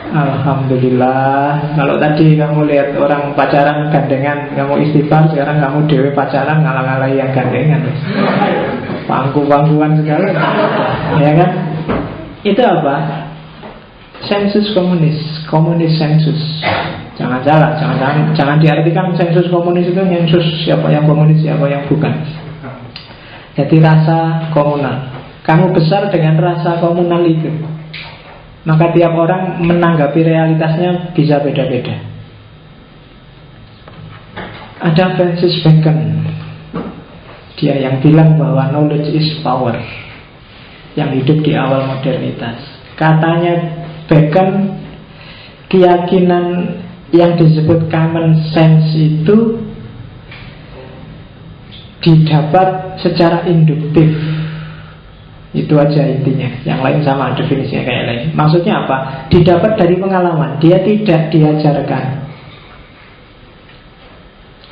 Alhamdulillah. Kalau tadi kamu lihat orang pacaran gandengan, kamu istighfar, sekarang kamu dewe pacaran ngalah-ngalahi yang gandengan. Pangku-pangkuan segala, ya kan? Itu apa? Sensus komunis, komunis sensus. Jangan salah, jangan diartikan sensus komunis itu sensus siapa yang komunis, siapa yang bukan. Jadi rasa komunal. Kamu besar dengan rasa komunal itu, maka tiap orang menanggapi realitasnya bisa beda-beda. Ada Francis Bacon, dia yang bilang bahwa knowledge is power, yang hidup di awal modernitas. Katanya Bacon, keyakinan yang disebut common sense itu didapat secara induktif. Itu aja intinya. Yang lain sama definisinya kayak lain. Maksudnya apa? Didapat dari pengalaman. Dia tidak diajarkan,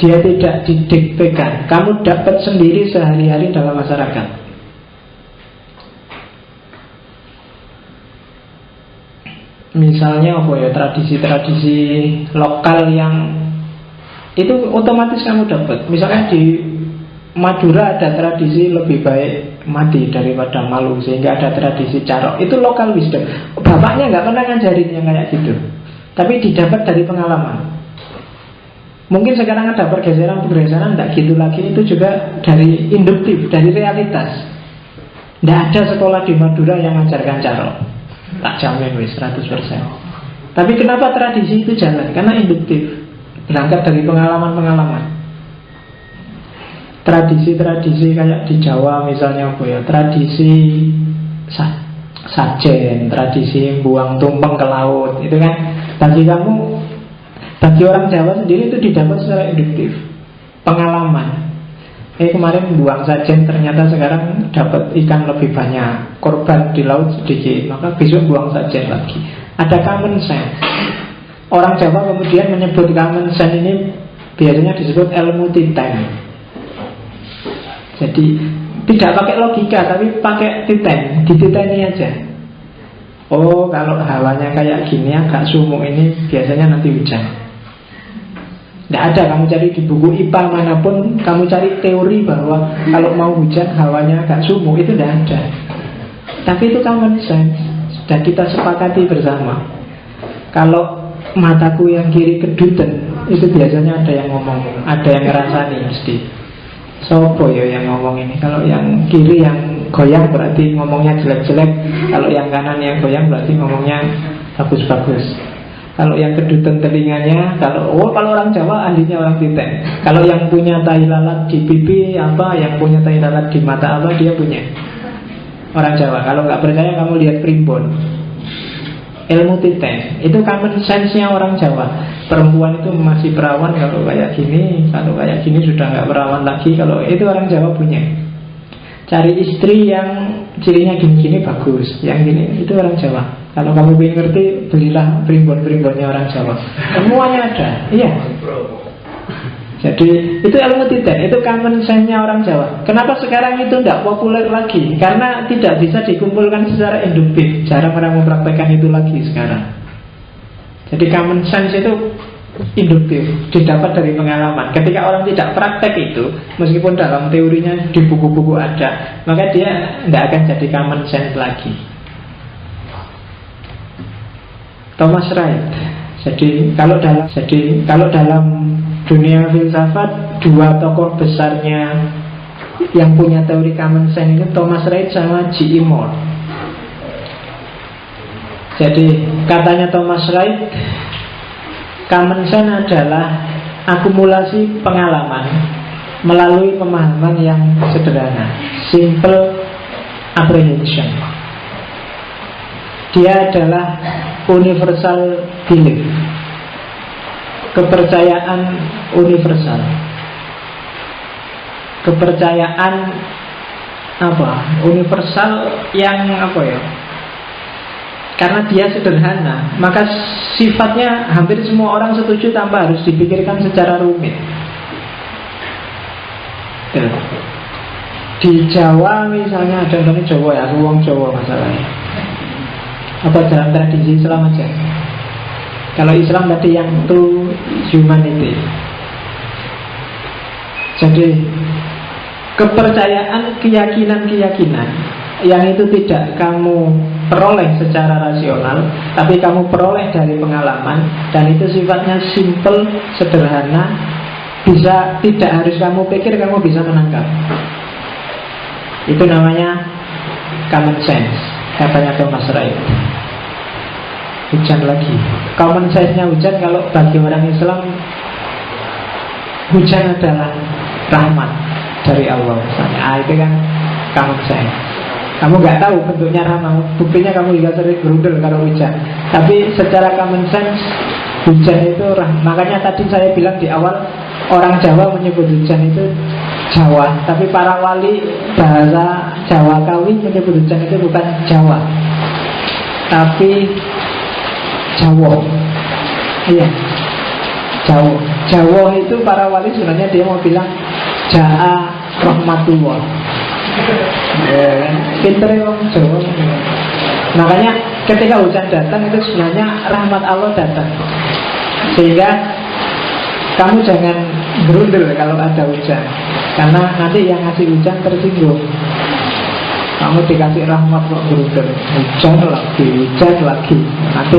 dia tidak didiktekan. Kamu dapat sendiri sehari-hari dalam masyarakat. Misalnya apa ya, tradisi-tradisi lokal yang itu otomatis kamu dapat. Misalnya di Madura ada tradisi lebih baik mati daripada malu, sehingga ada tradisi carok. Itu lokal wisdom. Bapaknya nggak pernah ngajarin yang kayak gitu, tapi didapat dari pengalaman. Mungkin sekarang ada pergeseran tidak gitu lagi. Itu juga dari induktif, dari realitas. Tidak ada sekolah di Madura yang mengajarkan carok, tak jamin wis 100%. Tapi kenapa tradisi itu jalan? Karena induktif, berangkat dari pengalaman-pengalaman. Tradisi-tradisi kayak di Jawa misalnya apa ya, tradisi sajen, tradisi buang tumpeng ke laut, itu kan bagi kamu, bagi orang Jawa sendiri itu didapat secara induktif, pengalaman. Kemarin buang sajen, ternyata sekarang dapat ikan lebih banyak, korban di laut sedikit, maka besok buang sajen lagi. Ada common sense. Orang Jawa kemudian menyebut common sense ini biasanya disebut ilmu titen. Jadi tidak pakai logika, tapi pakai titen, dititeni aja. Oh, kalau hawanya kayak gini, agak sumuk ini, biasanya nanti hujan. Tidak ada, kamu cari di buku IPA manapun, kamu cari teori bahwa kalau mau hujan hawanya agak sumuk, itu tidak ada. Tapi itu common sense, dan kita sepakati bersama. Kalau mataku yang kiri keduten, itu biasanya ada yang ngomong, ada yang ngerasani mesti. Sopo ya yang ngomong ini. Kalau yang kiri yang goyang berarti ngomongnya jelek-jelek, kalau yang kanan yang goyang berarti ngomongnya bagus-bagus. Kalau yang keduten telinganya, kalau orang Jawa ahlinya orang titen. Kalau yang punya tai lalat di pipi apa, yang punya tai lalat di mata apa, dia punya orang Jawa. Kalau nggak percaya kamu lihat primbon, ilmu titen. Itu common sense-nya orang Jawa. Perempuan itu masih perawan kalau kayak gini, kalau kayak gini sudah nggak perawan lagi. Kalau itu orang Jawa punya. Cari istri yang cirinya gini-gini bagus, yang gini itu orang Jawa. Kalau kamu ingin ngerti, belilah primbon-primbonnya orang Jawa. Semuanya ada, iya. Jadi itu ilmu titen, itu common sense-nya orang Jawa. Kenapa sekarang itu tidak populer lagi? Karena tidak bisa dikumpulkan secara induktif. Jarang orang mempraktekkan itu lagi sekarang. Jadi common sense itu induktif, didapat dari pengalaman. Ketika orang tidak praktek itu, meskipun dalam teorinya di buku-buku ada, maka dia tidak akan jadi common sense lagi. Thomas Wright. Jadi kalau dalam dunia filsafat, dua tokoh besarnya yang punya teori common sense itu Thomas Wright sama G.E. Moore. Jadi katanya Thomas Wright, common sense adalah akumulasi pengalaman melalui pemahaman yang sederhana, simple apprehension. Dia adalah universal belief, kepercayaan universal, kepercayaan universal yang karena dia sederhana, maka sifatnya hampir semua orang setuju tanpa harus dipikirkan secara rumit. Di Jawa misalnya, ada contohnya Jawa ya, aku wong Jawa masalahnya. Apa dalam tradisi Islam aja? Kalau Islam tadi yang true humanity. Jadi kepercayaan, keyakinan yang itu tidak kamu peroleh secara rasional, tapi kamu peroleh dari pengalaman, dan itu sifatnya simple, sederhana, bisa, tidak harus kamu pikir, kamu bisa menangkap. Itu namanya common sense, katanya Thomas Wright. Hujan lagi. Common sense-nya hujan, kalau bagi orang Islam, hujan adalah rahmat dari Allah misalnya. Itu kan common sense. Kamu nggak tahu bentuknya rahmat, buktinya kamu juga sering berundel kalau hujan. Tapi secara common sense, hujan itu rahmat. Makanya tadi saya bilang di awal, orang Jawa menyebut hujan itu Jawa, tapi para wali bahasa Jawa Kawi menyebut hujan itu bukan Jawa, tapi Jawa. Iya, Jawa. Jawa itu para wali sebenarnya dia mau bilang Ja'a rahmatullah. Pinternya orang Jawa. Makanya ketika hujan datang itu sebenarnya rahmat Allah datang. Sehingga kamu jangan berundel kalau ada hujan, karena nanti yang ngasih hujan tersinggung. Kamu dikasih rahmat kok berundel, hujan lagi. Nanti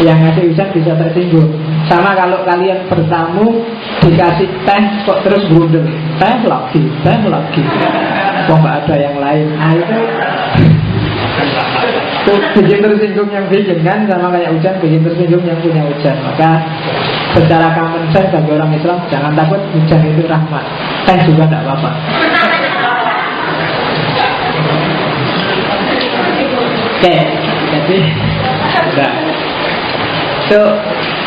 yang ngasih hujan bisa tersinggung. Sama kalau kalian bertamu dikasih teh kok terus berundel, teh lagi. Kok nggak ada yang lain? Itu bikin tersinggung yang bikin kan, sama kayak hujan bikin tersinggung yang punya hujan. Maka secara common sense bagi orang Islam, jangan takut hujan itu rahmat, teh juga tidak apa-apa. Oke, jadi udah. Itu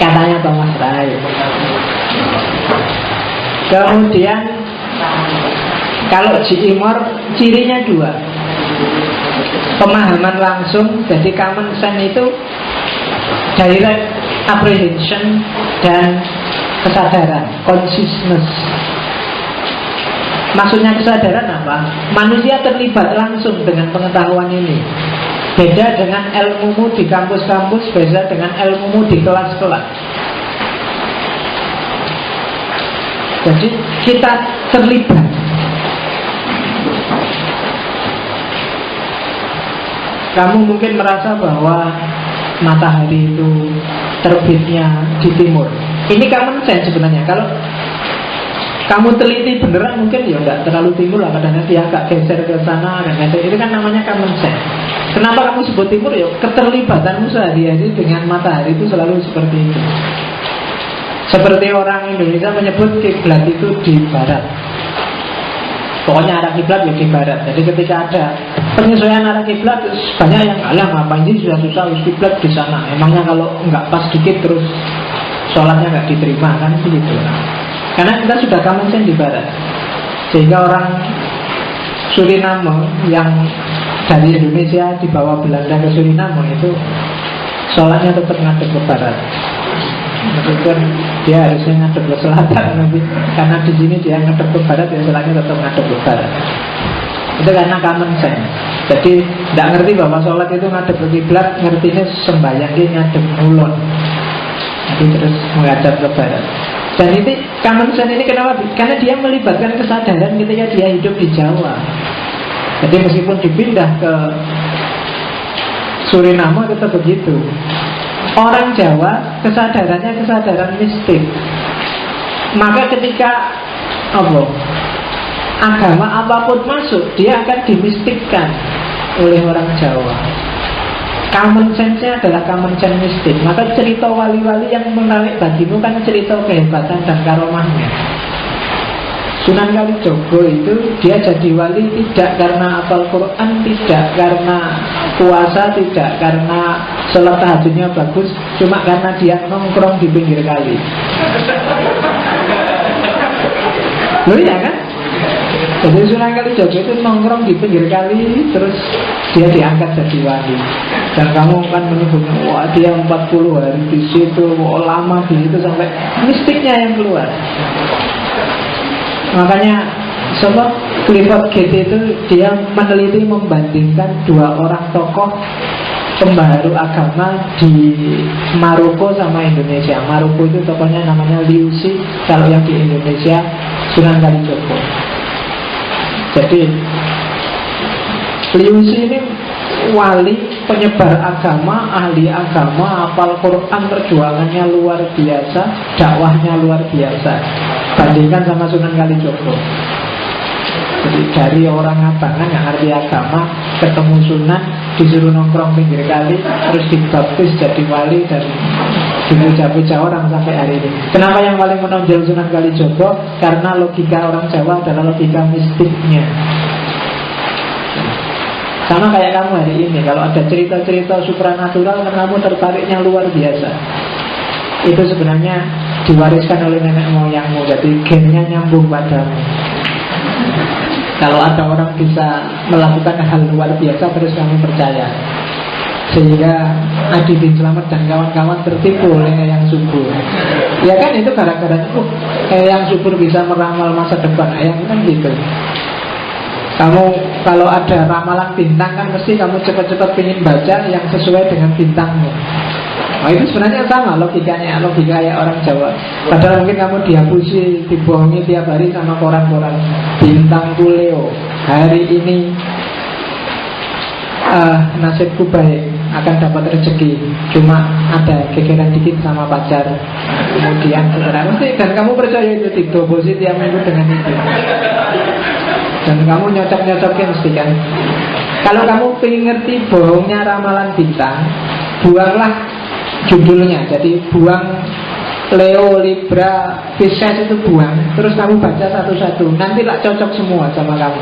katanya Thomas Wright. Kemudian Kalau G.E. cirinya dua, pemahaman langsung. Jadi common sense itu direct apprehension dan kesadaran, consciousness. Maksudnya kesadaran apa? Manusia terlibat langsung dengan pengetahuan ini. Beda dengan ilmumu di kampus-kampus, beda dengan ilmumu di kelas-kelas. Jadi kita terlibat. Kamu mungkin merasa bahwa matahari itu terbitnya di timur. Ini common sense sebenarnya. Kalau kamu teliti beneran mungkin ya enggak terlalu timur lah, kadang-kadang dia agak geser ke sana dan geser. Itu kan namanya common sense. Kenapa kamu sebut timur? Ya keterlibatanmu sehari-hari dengan matahari itu selalu seperti itu. Seperti orang Indonesia menyebut kiblat itu di barat. Pokoknya arah kiblat ya di barat. Jadi ketika ada penyesuaian arah kiblat, banyak yang alah ngapain sih sudah susah kiblat di sana. Emangnya kalau nggak pas dikit terus sholatnya nggak diterima kan begitu. Karena kita sudah common sense di barat. Sehingga orang Suriname yang dari Indonesia dibawa Belanda ke Suriname itu sholatnya tetap ngadep ke barat. Meskipun dia harusnya ngadep ke selatan nanti, karena di sini dia ngadep ke barat, ya sholatnya tetap ngadep ke barat. Itu karena common sense. Jadi tidak ngerti bahwa sholat itu ngadep ke kiblat, ngertinya sembahyang dia ngadep mulon. Jadi terus menghadap ke barat. Dan itu common sense ini kenapa? Karena dia melibatkan kesadaran ketika dia hidup di Jawa. Jadi meskipun dipindah ke Suriname tetap begitu. Orang Jawa kesadarannya kesadaran mistik. Maka ketika agama apapun masuk, dia akan dimistikkan oleh orang Jawa. Common sense-nya adalah common sense mistik. Maka cerita wali-wali yang menarik bagimu kan cerita kehebatan dan karomahnya. Sunan Kalijogo itu dia jadi wali tidak karena hafal Quran, tidak karena puasa, tidak karena sholat tahajudnya bagus, cuma karena dia nongkrong di pinggir kali. Loh ya kan? Jadi Sunan Kalijogo itu nongkrong di pinggir kali, terus dia diangkat jadi wali. Dan kamu kan menyebutnya, wah dia 40 hari di situ, lama di situ sampai mistiknya yang keluar. Makanya Clifford Geertz itu dia meneliti membandingkan dua orang tokoh pembaharu agama di Maroko sama Indonesia. Maroko itu tokohnya namanya Liu Xi, kalau yang di Indonesia Sunan Kalijogo. Jadi Liu Xi ini wali, penyebar agama, ahli agama, hafal Quran, perjuangannya luar biasa, dakwahnya luar biasa. Bandingkan sama Sunan Kalijogo. Jadi dari orang abangan yang ngerti agama, ketemu Sunan, disuruh nongkrong pinggir kali, terus dibaptis jadi wali dan dipuja-puja orang sampai hari ini. Kenapa yang paling menonjol Sunan Kalijogo? Karena logika orang Jawa adalah logika mistiknya. Sama kayak kamu hari ini, kalau ada cerita-cerita supranatural, kamu tertariknya luar biasa. Itu sebenarnya diwariskan oleh nenek moyangmu, jadi gennya nyambung padamu. Kalau ada orang bisa melakukan hal luar biasa, terus kamu percaya. Sehingga Adi bin Slamet dan kawan-kawan tertipu oleh Eyang Subur. Ya kan itu gara-gara Eyang Subur bisa meramal masa depan. Eyang kan gitu. Kamu kalau ada ramalan bintang kan mesti kamu cepat-cepat ingin baca yang sesuai dengan bintangmu. Nah itu sebenarnya sama logikanya, logika kayak orang Jawa. Padahal mungkin kamu dihapusi, dibohongi tiap hari sama koran-koran. Bintangku Leo, hari ini nasibku baik, akan dapat rezeki, cuma ada gegeran dikit sama pacar. Kemudian mesti, dan kamu percaya itu didobosi tiap minggu dengan itu. Dan kamu nyocok-nyocokin mesti kan. Kalau kamu pengen ngerti bohongnya ramalan bintang, buanglah judulnya. Jadi buang Leo, Libra, Pisces itu buang. Terus kamu baca satu-satu. Nanti lah cocok semua sama kamu.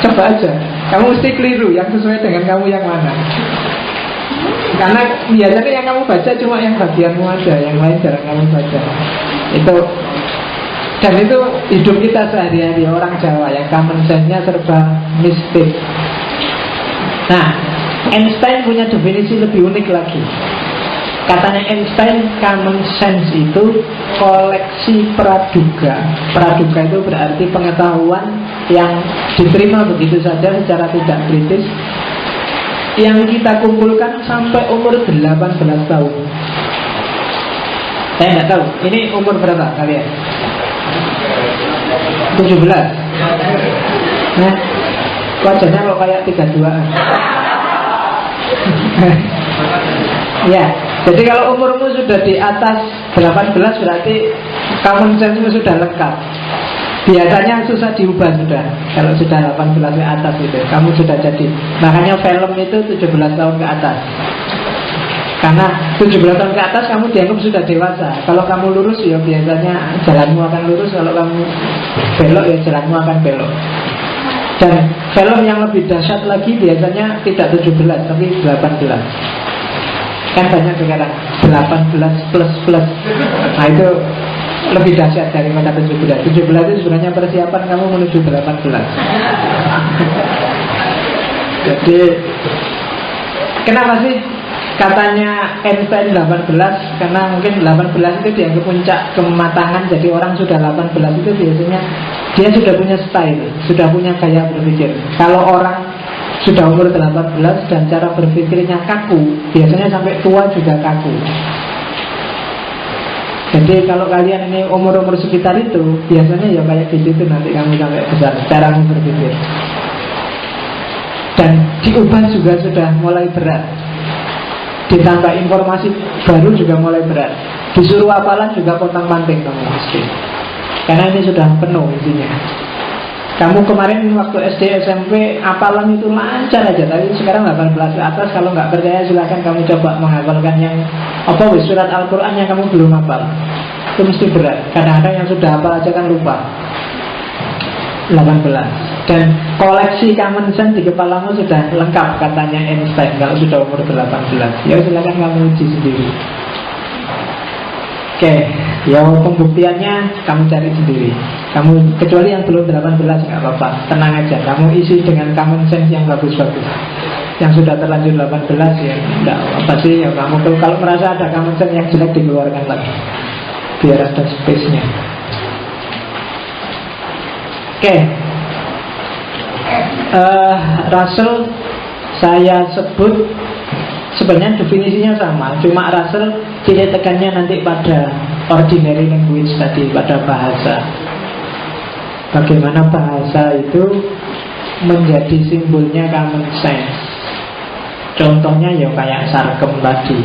Coba aja. Kamu mesti keliru, yang sesuai dengan kamu yang mana. Karena biasanya yang kamu baca cuma yang bagianmu aja, yang lain jarang kamu baca. Itu. Dan itu hidup kita sehari-hari orang Jawa ya, common sense-nya serba mistik. Nah, Einstein punya definisi lebih unik lagi. Katanya Einstein, common sense itu koleksi praduga. Praduga itu berarti pengetahuan yang diterima begitu saja secara tidak kritis, yang kita kumpulkan sampai umur 18 tahun. Saya nggak tahu, ini umur berapa kalian? 17. Nah, wajahnya kok kayak 32an. Ya, jadi kalau umurmu sudah di atas 18 berarti common sense-mu sudah lengkap. Biasanya susah diubah sudah. Kalau sudah 18 ke atas itu, kamu sudah jadi. Makanya film itu 17 tahun ke atas. Karena 17 tahun ke atas kamu dianggap sudah dewasa. Kalau kamu lurus ya biasanya jalanmu akan lurus. Kalau kamu belok ya jalanmu akan belok. Dan film yang lebih dahsyat lagi biasanya tidak 17 tapi 18. Kan banyak sekarang 18 plus. Nah itu lebih dahsyat daripada 17. 17 itu sebenarnya persiapan kamu menuju 18. Jadi kenapa sih katanya Einstein 18? Karena mungkin 18 itu dianggap puncak kematangan. Jadi orang sudah 18 itu biasanya dia sudah punya style, sudah punya gaya berpikir. Kalau orang sudah umur 18 dan cara berpikirnya kaku, biasanya sampai tua juga kaku. Jadi kalau kalian ini umur-umur sekitar itu, biasanya ya kayak di situ nanti kamu sampai besar cara berpikir. Dan diubah juga sudah mulai berat. Ditambah informasi baru juga mulai berat. Disuruh hafalan juga pontang-panting kamu mesti. Karena ini sudah penuh isinya. Kamu kemarin waktu SD, SMP hafalan itu lancar aja. Tapi sekarang 18 ke atas, kalau nggak percaya silakan kamu coba menghafalkan yang surat Al-Quran yang kamu belum hafal. Itu mesti berat. Kadang-kadang yang sudah hafal aja kan lupa. 18. Dan koleksi common sense di kepalamu sudah lengkap katanya Einstein kalau sudah umur 18. Ya silakan kamu uji sendiri. Oke, ya pembuktiannya kamu cari sendiri. Kamu kecuali yang belum 18 nggak apa-apa, tenang aja. Kamu isi dengan common sense yang bagus-bagus. Yang sudah terlanjur 18 ya enggak apa sih ya, kamu kalau merasa ada common sense yang jelek dikeluarkan lagi biar ada space-nya. Oke. Russell saya sebut sebenarnya definisinya sama, cuma Russell titik tekannya nanti pada ordinary language tadi, pada bahasa. Bagaimana bahasa itu menjadi simbolnya common sense. Contohnya ya kayak sarkem tadi.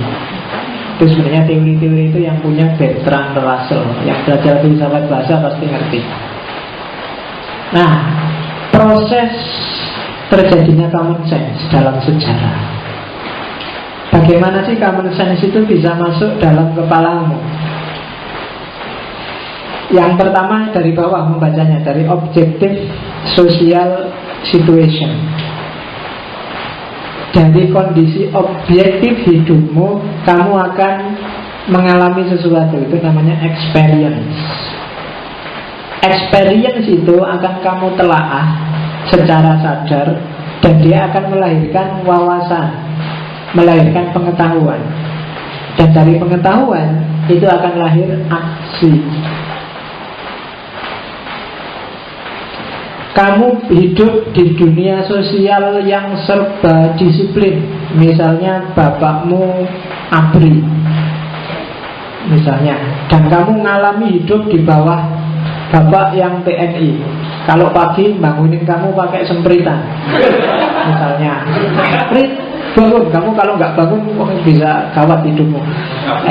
Itu sebenarnya teori-teori itu yang punya Bertrand Russell. Yang belajar filsafat bahasa pasti ngerti. Nah, proses terjadinya common sense dalam sejarah. Bagaimana sih common sense itu bisa masuk dalam kepalamu? Yang pertama dari bawah membacanya, dari objective social situation. Dari kondisi objektif hidupmu, kamu akan mengalami sesuatu, itu namanya experience. Experience itu akan kamu telaah secara sadar, dan dia akan melahirkan wawasan, melahirkan pengetahuan. Dan dari pengetahuan itu akan lahir aksi. Kamu hidup di dunia sosial yang serba disiplin. Misalnya bapakmu ABRI misalnya, dan kamu mengalami hidup di bawah bapak yang TNI. Kalau pagi bangunin kamu pakai sempritan misalnya, bangun. Kamu kalau nggak bangun bisa gawat hidupmu.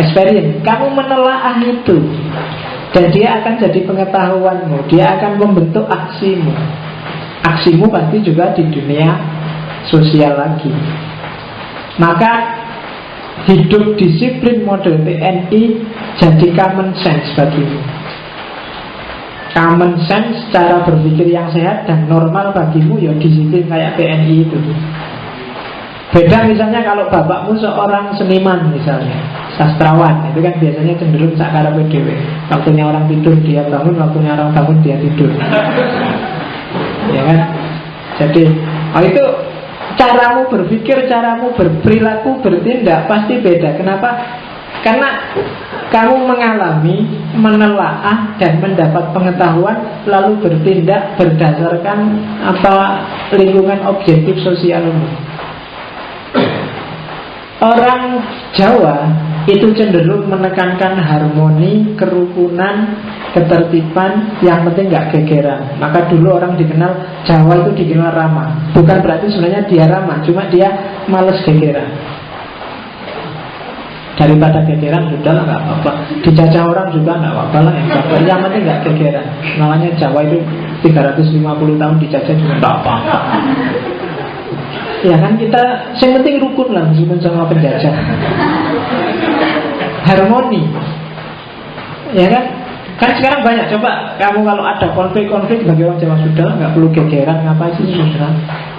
Experience, kamu menelaah itu, dan dia akan jadi pengetahuanmu. Dia akan membentuk aksimu. Aksimu pasti juga di dunia sosial lagi. Maka hidup disiplin model TNI jadi common sense bagimu. Common sense cara berpikir yang sehat dan normal bagimu ya disiplin kayak TNI itu. Beda misalnya kalau bapakmu seorang seniman misalnya, sastrawan itu kan biasanya cenderung sakarepe dhewe. Waktunya orang tidur dia bangun, waktunya orang bangun dia tidur. Ya kan? Jadi itu caramu berpikir, caramu berperilaku, bertindak pasti beda. Kenapa? Karena kamu mengalami, menelaah dan mendapat pengetahuan, lalu bertindak berdasarkan lingkungan objektif sosialmu. Orang Jawa itu cenderung menekankan harmoni, kerukunan, ketertiban, yang penting nggak gegeran. Maka dulu orang dikenal Jawa itu dikenal ramah. Bukan berarti sebenarnya dia ramah, cuma dia males gegeran. Daripada gegeran sudah lah nggak apa-apa. Dijajah orang juga nggak apa-apa lah. Yang penting nggak gegeran. Namanya Jawa itu 350 tahun dijajah juga nggak apa-apa. Ya kan kita, yang penting rukun lah meskipun sama penjajah. Harmoni. Ya kan? Kan sekarang banyak, coba kamu kalau ada konflik-konflik bagi orang Jawa sudah nggak perlu gegeran, ngapa sih sudah.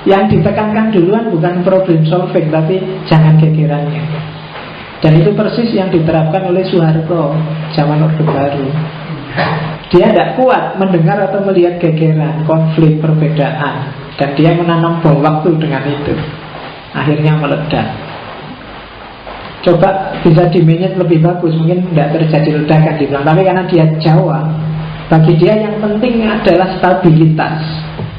Yang ditekankan duluan bukan problem solving, tapi jangan gegerannya. Dan itu persis yang diterapkan oleh Soeharto zaman Orde Baru. Dia tidak kuat mendengar atau melihat gegeran, konflik, perbedaan, dan dia menanam bom waktu dengan itu. Akhirnya meledak. Coba bisa dimanage lebih bagus, mungkin tidak terjadi ledakan di belakang. Tapi karena dia Jawa, bagi dia yang penting adalah stabilitas.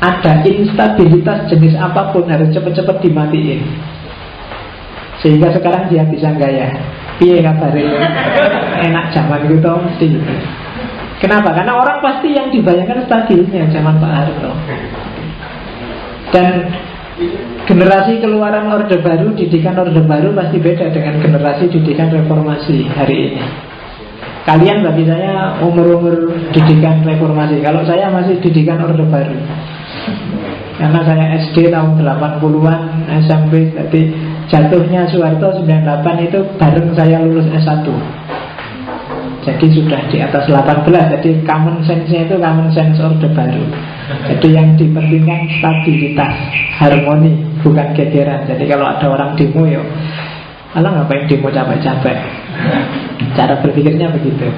Ada instabilitas jenis apapun harus cepat-cepat dimatiin. Sehingga sekarang dia bisa gaya. Piye kabarnya? Enak zaman gitu mesti. Kenapa? Karena orang pasti yang dibayangkan stabilnya zaman Pak Harto. Dan generasi keluaran Orde Baru, didikan Orde Baru pasti beda dengan generasi didikan reformasi hari ini. Kalian bagi saya umur-umur didikan reformasi. Kalau saya masih didikan Orde Baru. Karena saya SD tahun 80-an, SMP, jadi jatuhnya Soeharto 98 itu bareng saya lulus S1. Jadi sudah di atas 18. Jadi common sense-nya itu common sense Orde Baru. Jadi yang dipentingkan stabilitas, harmoni, bukan gegeran. Jadi kalau ada orang demo ya, alah ngapain demo capek-capek. Cara berpikirnya begitu.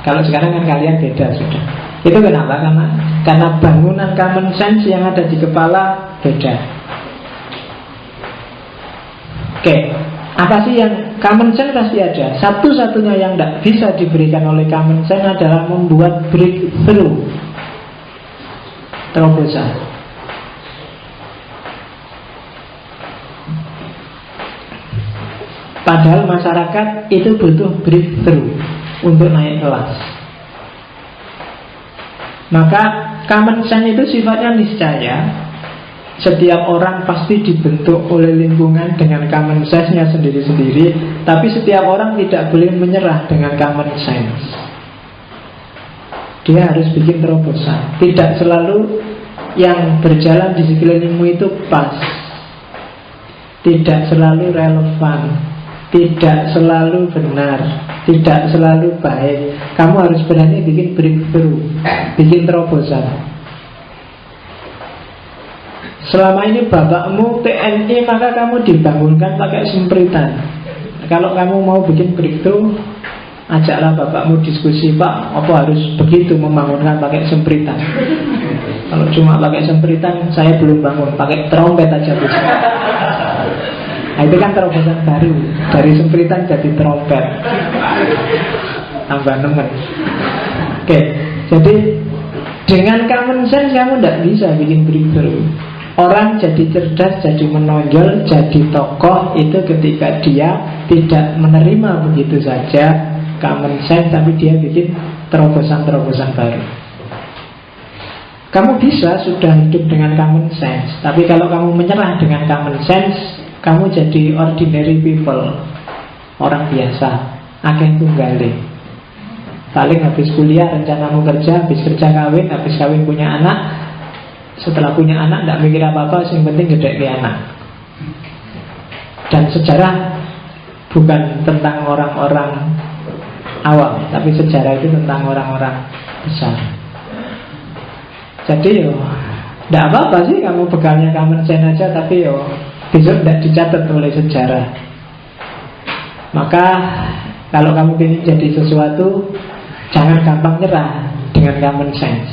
Kalau sekarang kan kalian beda sudah. Itu kenapa? Karena bangunan common sense yang ada di kepala beda. Oke, apa sih yang common sense pasti ada. Satu-satunya yang tidak bisa diberikan oleh common sense adalah membuat breakthrough, terobosan. Padahal masyarakat itu butuh breakthrough untuk naik kelas. Maka common sense itu sifatnya niscaya. Setiap orang pasti dibentuk oleh lingkungan dengan common sense-nya sendiri-sendiri. Tapi setiap orang tidak boleh menyerah dengan common sense. Dia harus bikin terobosan. Tidak selalu yang berjalan di sekelilingmu itu pas. Tidak selalu relevan. Tidak selalu benar. Tidak selalu baik. Kamu harus berani bikin breakthrough, bikin terobosan. Selama ini bapakmu TNI, maka kamu dibangunkan pakai sempritan. Kalau kamu mau bikin breakthrough, ajaklah bapakmu diskusi, Pak, apa harus begitu membangunkan pakai sempritan? Kalau cuma pakai sempritan, saya belum bangun, pakai trompet aja bisa. Nah, itu kan terobosan baru. Dari sempritan jadi trompet. Tambah nemen. Oke, jadi dengan common sense kamu tidak bisa bikin breakthrough. Orang jadi cerdas, jadi menonjol, jadi tokoh itu ketika dia tidak menerima begitu saja common sense, tapi dia bikin terobosan-terobosan baru. Kamu bisa sudah hidup dengan common sense, tapi kalau kamu menyerah dengan common sense, kamu jadi ordinary people, orang biasa, akeh tunggale. Paling habis kuliah rencanamu kerja, habis kerja kawin, habis kawin punya anak. Setelah punya anak tidak mikir apa-apa, yang penting gede ke anak. Dan sejarah bukan tentang orang-orang awam, tapi sejarah itu tentang orang-orang besar. Jadi tidak apa-apa sih kamu pegalnya common sense aja, tapi besok tidak dicatat oleh sejarah. Maka Kalau kamu ingin jadi sesuatu, jangan gampang nyerah dengan common sense.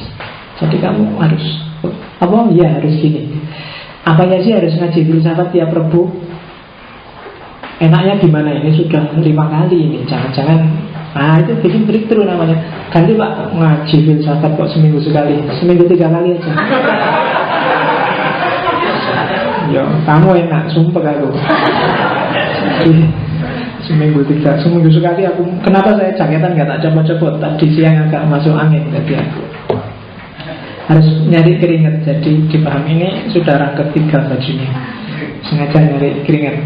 Jadi kamu harus harus gini. Apanya sih harus ngaji filsafat tiap Rebu? Enaknya gimana? Ini sudah 5 kali ini. Jangan-jangan itu bikin breakthrough namanya. Ganti Pak, ngaji filsafat kok seminggu sekali, seminggu 3 kali aja. Yo, kamu enak, sumpah aku. Seminggu sekali aku. Kenapa saya jaketan gak tak copot-copot? Tadi siang agak masuk angin, jadi aku harus nyari keringat. Jadi dipaham, ini sudah rangkap 3 bajunya. Sengaja nyari keringat.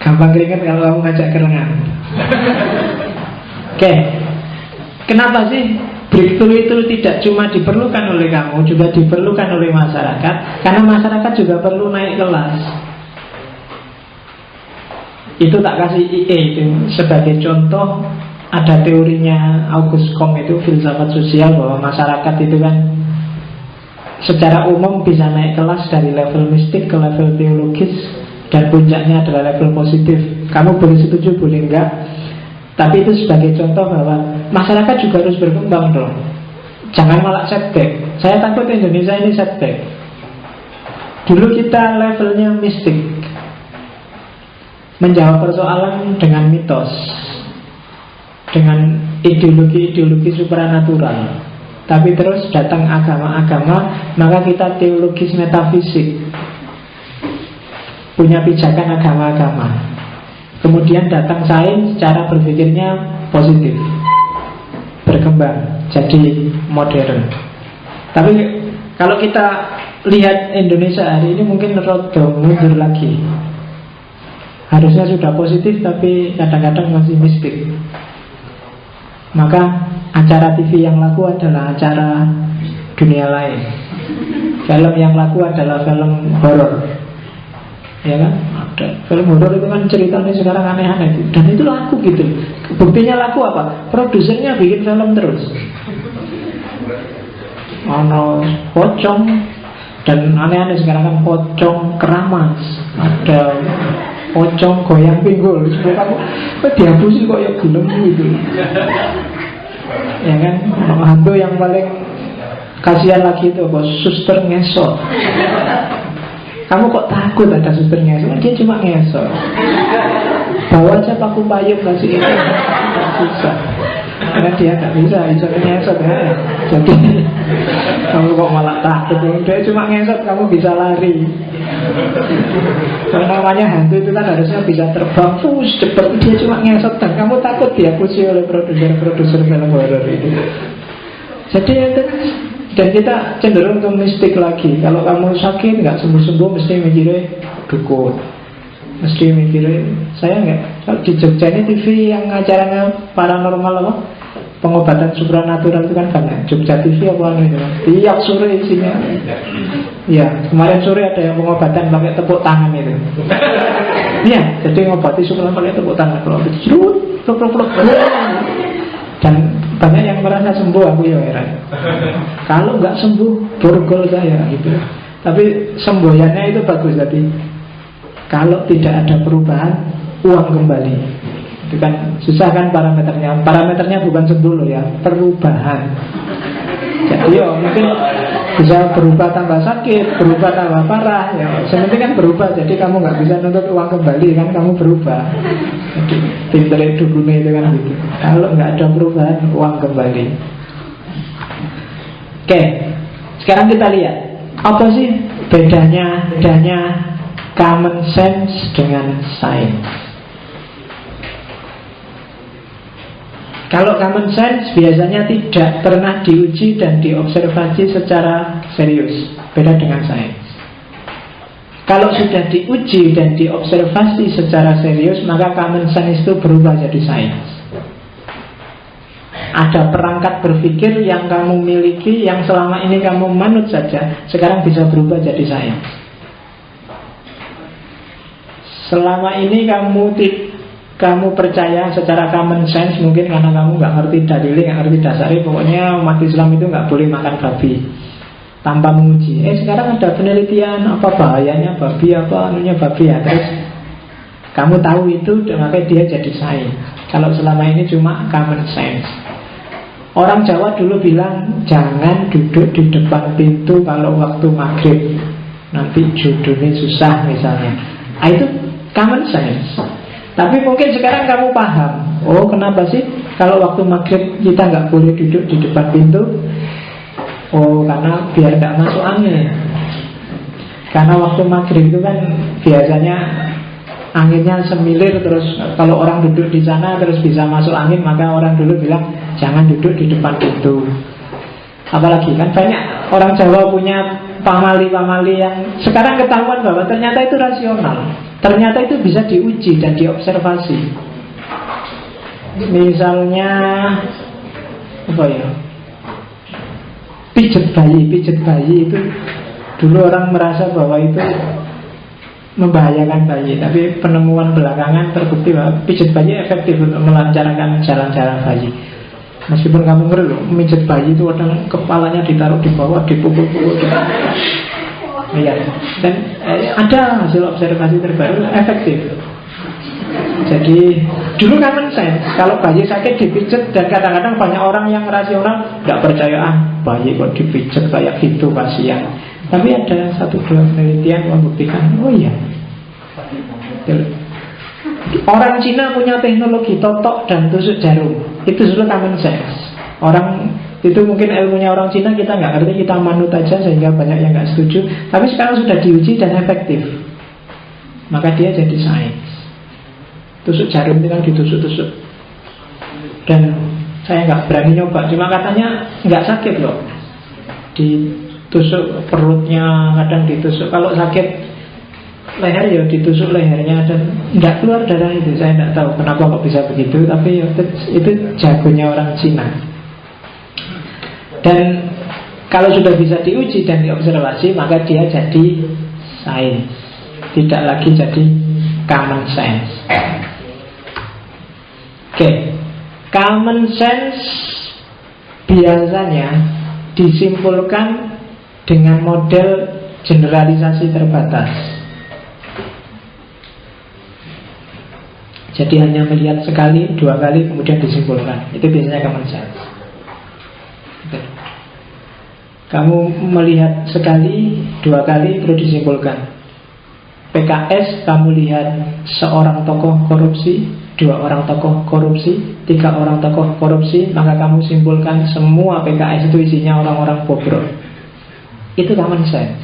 Gampang keringat kalau kamu ngajak kerengan. Oke. Kenapa sih breakthrough itu tidak cuma diperlukan oleh kamu, juga diperlukan oleh masyarakat? Karena masyarakat juga perlu naik kelas. Itu tak kasih IE itu sebagai contoh. Ada teorinya Auguste Comte itu, filsafat sosial, bahwa masyarakat itu kan secara umum bisa naik kelas dari level mistik ke level teologis, dan puncaknya adalah level positif. Kamu boleh setuju, boleh enggak, tapi itu sebagai contoh bahwa masyarakat juga harus berkembang dong. Jangan malah setback. Saya takut Indonesia ini setback. Dulu kita levelnya mistik, menjawab persoalan dengan mitos, dengan ideologi-ideologi supranatural. Tapi terus datang agama-agama, maka kita teologis metafisik, punya pijakan agama-agama. Kemudian datang sains, cara berpikirnya positif, berkembang, jadi modern. Tapi kalau kita lihat Indonesia hari ini, mungkin rada mundur lagi. Harusnya sudah positif, tapi kadang-kadang masih mistik. Maka acara TV yang laku adalah acara dunia lain. Film yang laku adalah film horor. Ya kan? Ada film horor itu kan ceritanya sekarang aneh-aneh, dan itu laku gitu. Buktinya laku apa? Produsernya bikin film terus. Ono pocong, dan aneh-aneh sekarang kan pocong keramas, ada pocong goyang pinggul. Supaya kamu dihapusin kok ya gelem gitu. Ya kan? Hantu yang paling kasihan lagi itu apa? Suster ngesot. Kamu kok takut ada suster ngesot? Dia cuma ngesot. Bawa aja paku payung kasih itu. Susah. Karena dia gak bisa ngesot ya. Jadi kamu kok malah takut? Dia cuma ngesot, kamu bisa lari. Kalau namanya hantu itu kan harusnya bisa terbang cepat. Dia cuma ngesot, dan kamu takut dihapusi oleh produser film horor itu. Jadi itu, dan kita cenderung ke mistik lagi. Kalau kamu sakit nggak sembuh-sembuh, mesti mikirnya dukun, mesti mikirnya. Saya nggak. Kalau di Jogja ini TV yang acaranya paranormal apa, pengobatan supranatural itu kan banyak. Jogja TV apa itu kan, tiap sore isinya. Ya, kemarin sore ada yang pengobatan pakai tepuk tangan itu. Iya, jadi ngobati supranatural pakai tepuk tangan. Kalau pluk. Dan banyak yang merasa sembuh, aku ya heran. Kalau nggak sembuh, borgol saya gitu. Tapi semboyannya itu bagus. Jadi kalau tidak ada perubahan, uang kembali. Itu kan susah kan parameternya. Parameternya bukan sembuh loh ya, perubahan. Jadi mungkin bisa berubah tambah sakit, berubah tambah parah. Ya, sebenarnya kan berubah. Jadi kamu nggak bisa nuntut uang kembali, kan kamu berubah. Jadi pinternya dukunnya itu kan gitu. Kalau nggak ada perubahan, uang kembali. Oke, sekarang kita lihat apa sih bedanya common sense dengan science. Kalau common sense biasanya tidak pernah diuji dan diobservasi secara serius, beda dengan sains. Kalau sudah diuji dan diobservasi secara serius, maka common sense itu berubah jadi sains. Ada perangkat berpikir yang kamu miliki, yang selama ini kamu manut saja, sekarang bisa berubah jadi sains. Selama ini kamu percaya secara common sense, mungkin karena kamu nggak ngerti dalilnya, nggak ngerti dasarnya, pokoknya umat Islam itu nggak boleh makan babi tanpa menguji. Sekarang ada penelitian apa bahayanya babi, apa anunya babi ya, terus kamu tahu itu, makanya dia jadi sains. Kalau selama ini cuma common sense. Orang Jawa dulu bilang jangan duduk di depan pintu kalau waktu maghrib, nanti jodohnya susah misalnya. Itu common sense. Tapi mungkin sekarang kamu paham, oh kenapa sih kalau waktu maghrib kita nggak boleh duduk di depan pintu? Oh karena biar nggak masuk angin. Karena waktu maghrib itu kan biasanya anginnya semilir, terus kalau orang duduk di sana terus bisa masuk angin, maka orang dulu bilang jangan duduk di depan pintu. Apalagi kan banyak orang Jawa punya pamali-pamali yang sekarang ketahuan bahwa ternyata itu rasional, ternyata itu bisa diuji dan diobservasi. Misalnya apa ya, pijet bayi itu dulu orang merasa bahwa itu membahayakan bayi, tapi penemuan belakangan terbukti bahwa pijat bayi efektif untuk melancarkan jalan-jalan bayi. Meskipun kamu ngeri loh, pijat bayi itu kadang kepalanya ditaruh di bawah, dipukul-pukul gitu. Iya. Dan ada hasil observasi terbaru efektif. Jadi dulu common sense, kalau bayi sakit dipijat, dan kadang-kadang banyak orang yang rasional nggak percaya, bayi kok dipijat kayak gitu kasihan. Tapi ada 1-2 penelitian membuktikan, oh iya, orang Cina punya teknologi totok dan tusuk jarum. Itu sudah common sense. Orang itu mungkin ilmunya orang Cina kita nggak ngerti, kita manut aja sehingga banyak yang nggak setuju. Tapi sekarang sudah diuji dan efektif, maka dia jadi sains. Tusuk jarum itu kan ditusuk-tusuk, dan saya nggak berani nyoba, cuma katanya nggak sakit loh. Ditusuk perutnya, kadang ditusuk. Kalau sakit leher ya ditusuk lehernya, dan nggak keluar darah itu. Saya nggak tahu kenapa kok bisa begitu, tapi itu jagonya orang Cina. Dan kalau sudah bisa diuji dan diobservasi, maka dia jadi sains, tidak lagi jadi common sense. Oke, common sense biasanya disimpulkan dengan model generalisasi terbatas. Jadi hanya melihat sekali, 2 kali, kemudian disimpulkan. Itu biasanya common sense. Kamu melihat sekali, 2 kali, perlu disimpulkan. PKS, kamu lihat seorang tokoh korupsi, 2 orang tokoh korupsi, 3 orang tokoh korupsi, maka kamu simpulkan semua PKS itu isinya orang-orang bobrok. Itu common sense.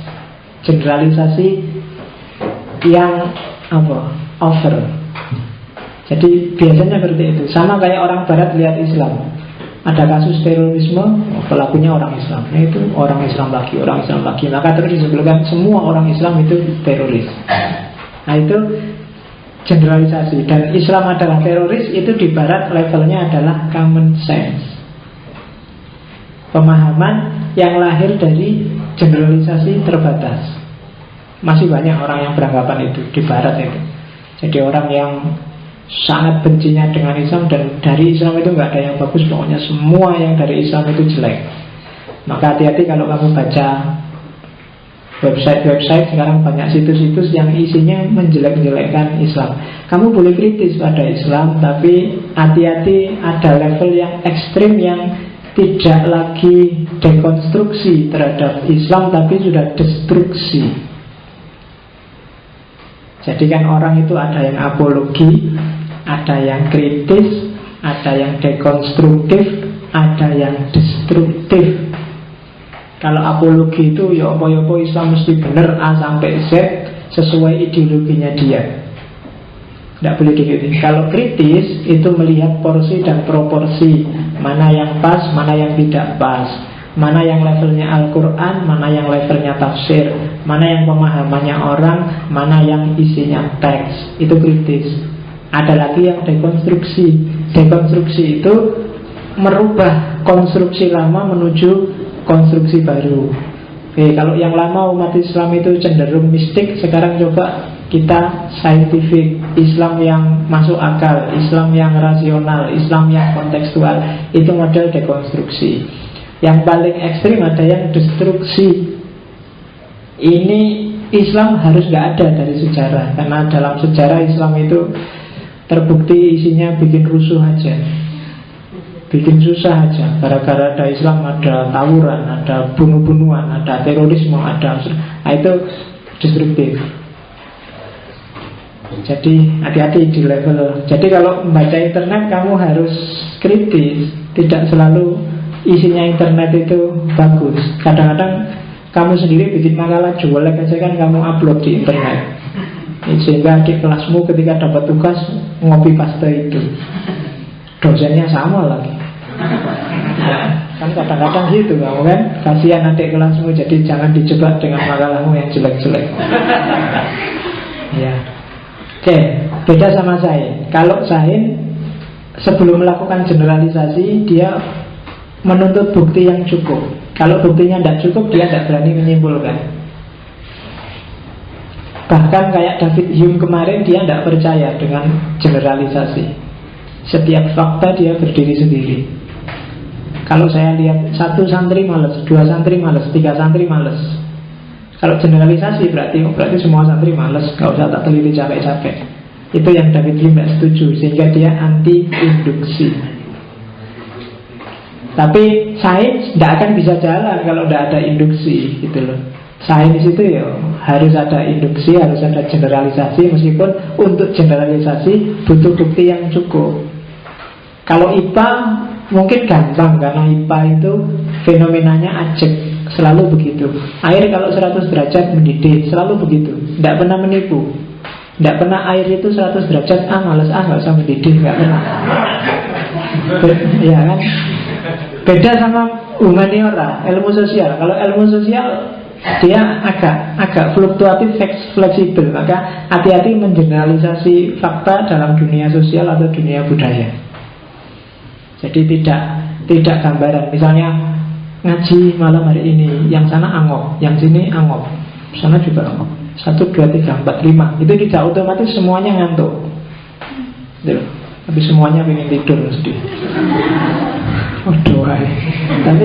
Generalisasi yang over. Jadi biasanya seperti itu. Sama kayak orang barat lihat Islam, ada kasus terorisme, pelakunya orang Islam, itu orang Islam lagi, maka terus disebutkan semua orang Islam itu teroris. Nah itu generalisasi. Dan Islam adalah teroris, itu di barat levelnya adalah common sense, pemahaman yang lahir dari generalisasi terbatas. Masih banyak orang yang beranggapan itu di barat itu. Jadi orang yang sangat bencinya dengan Islam, dan dari Islam itu nggak ada yang bagus, pokoknya semua yang dari Islam itu jelek. Maka hati-hati kalau kamu baca website sekarang, banyak situs-situs yang isinya menjelek-jelekkan Islam. Kamu boleh kritis pada Islam, tapi hati-hati, ada level yang ekstrim yang tidak lagi dekonstruksi terhadap Islam, tapi sudah destruksi. Jadi kan orang itu ada yang apologi, ada yang kritis, ada yang dekonstruktif, ada yang destruktif. Kalau apologi itu ya apa-apa Islam mesti benar A sampai Z sesuai ideologinya dia, tidak boleh dikritik. Kalau kritis itu melihat porsi dan proporsi, mana yang pas, mana yang tidak pas, mana yang levelnya Al-Quran, mana yang levelnya tafsir, mana yang pemahamannya orang, mana yang isinya teks. Itu kritis. Ada lagi yang dekonstruksi. Dekonstruksi itu merubah konstruksi lama menuju konstruksi baru. Oke, kalau yang lama umat Islam itu cenderung mistik, sekarang coba kita scientific, Islam yang masuk akal, Islam yang rasional, Islam yang kontekstual. Itu model dekonstruksi. Yang paling ekstrim ada yang destruksi. Ini Islam harus gak ada dari sejarah, karena dalam sejarah Islam itu terbukti isinya bikin rusuh aja, bikin susah aja. Gara-gara ada Islam ada tawuran, ada bunuh-bunuhan, ada terorisme, ada itu destruktif. Jadi hati-hati di level. Jadi kalau membaca internet kamu harus kritis. Tidak selalu isinya internet itu bagus. Kadang-kadang kamu sendiri bikin makalah jelek aja kan kamu upload di internet, sehingga di kelasmu ketika dapat tugas ngopi paste itu, dosennya sama lagi. Kan kadang-kadang gitu kamu kan, kasihan adik kelasmu. Jadi jangan dijebak dengan makalahmu yang jelek-jelek. Ya. Oke, beda sama Sain. Kalau Sain sebelum melakukan generalisasi dia menuntut bukti yang cukup. Kalau buktinya tidak cukup dia tidak berani menyimpulkan. Bahkan kayak David Hume kemarin dia tidak percaya dengan generalisasi. Setiap fakta dia berdiri sendiri. Kalau saya lihat satu santri males, dua santri males, tiga santri males. Kalau generalisasi berarti semua santri males, gak usah tak teliti capek-capek. Itu yang David Hume tidak setuju, sehingga dia anti induksi. Tapi sains tidak akan bisa jalan kalau tidak ada induksi, gitu loh. Sains itu ya harus ada induksi, harus ada generalisasi. Meskipun untuk generalisasi butuh bukti yang cukup. Kalau IPA mungkin gampang, karena IPA itu fenomenanya ajek, selalu begitu. Air kalau 100 derajat mendidih, selalu begitu, tidak pernah menipu. Tidak pernah air itu 100 derajat, males, gak usah mendidih, gak pernah. Ya kan? Beda sama humaniora, ilmu sosial. Kalau ilmu sosial dia agak fluktuatif, fleksibel. Maka hati-hati mengeneralisasi fakta dalam dunia sosial atau dunia budaya. Jadi tidak gambaran. Misalnya ngaji malam hari ini, yang sana angop, yang sini angop, sana juga angop. 1, 2, 3, 4, 5. Itu tidak otomatis semuanya ngantuk. Tapi semuanya pengen tidur mesti. Tapi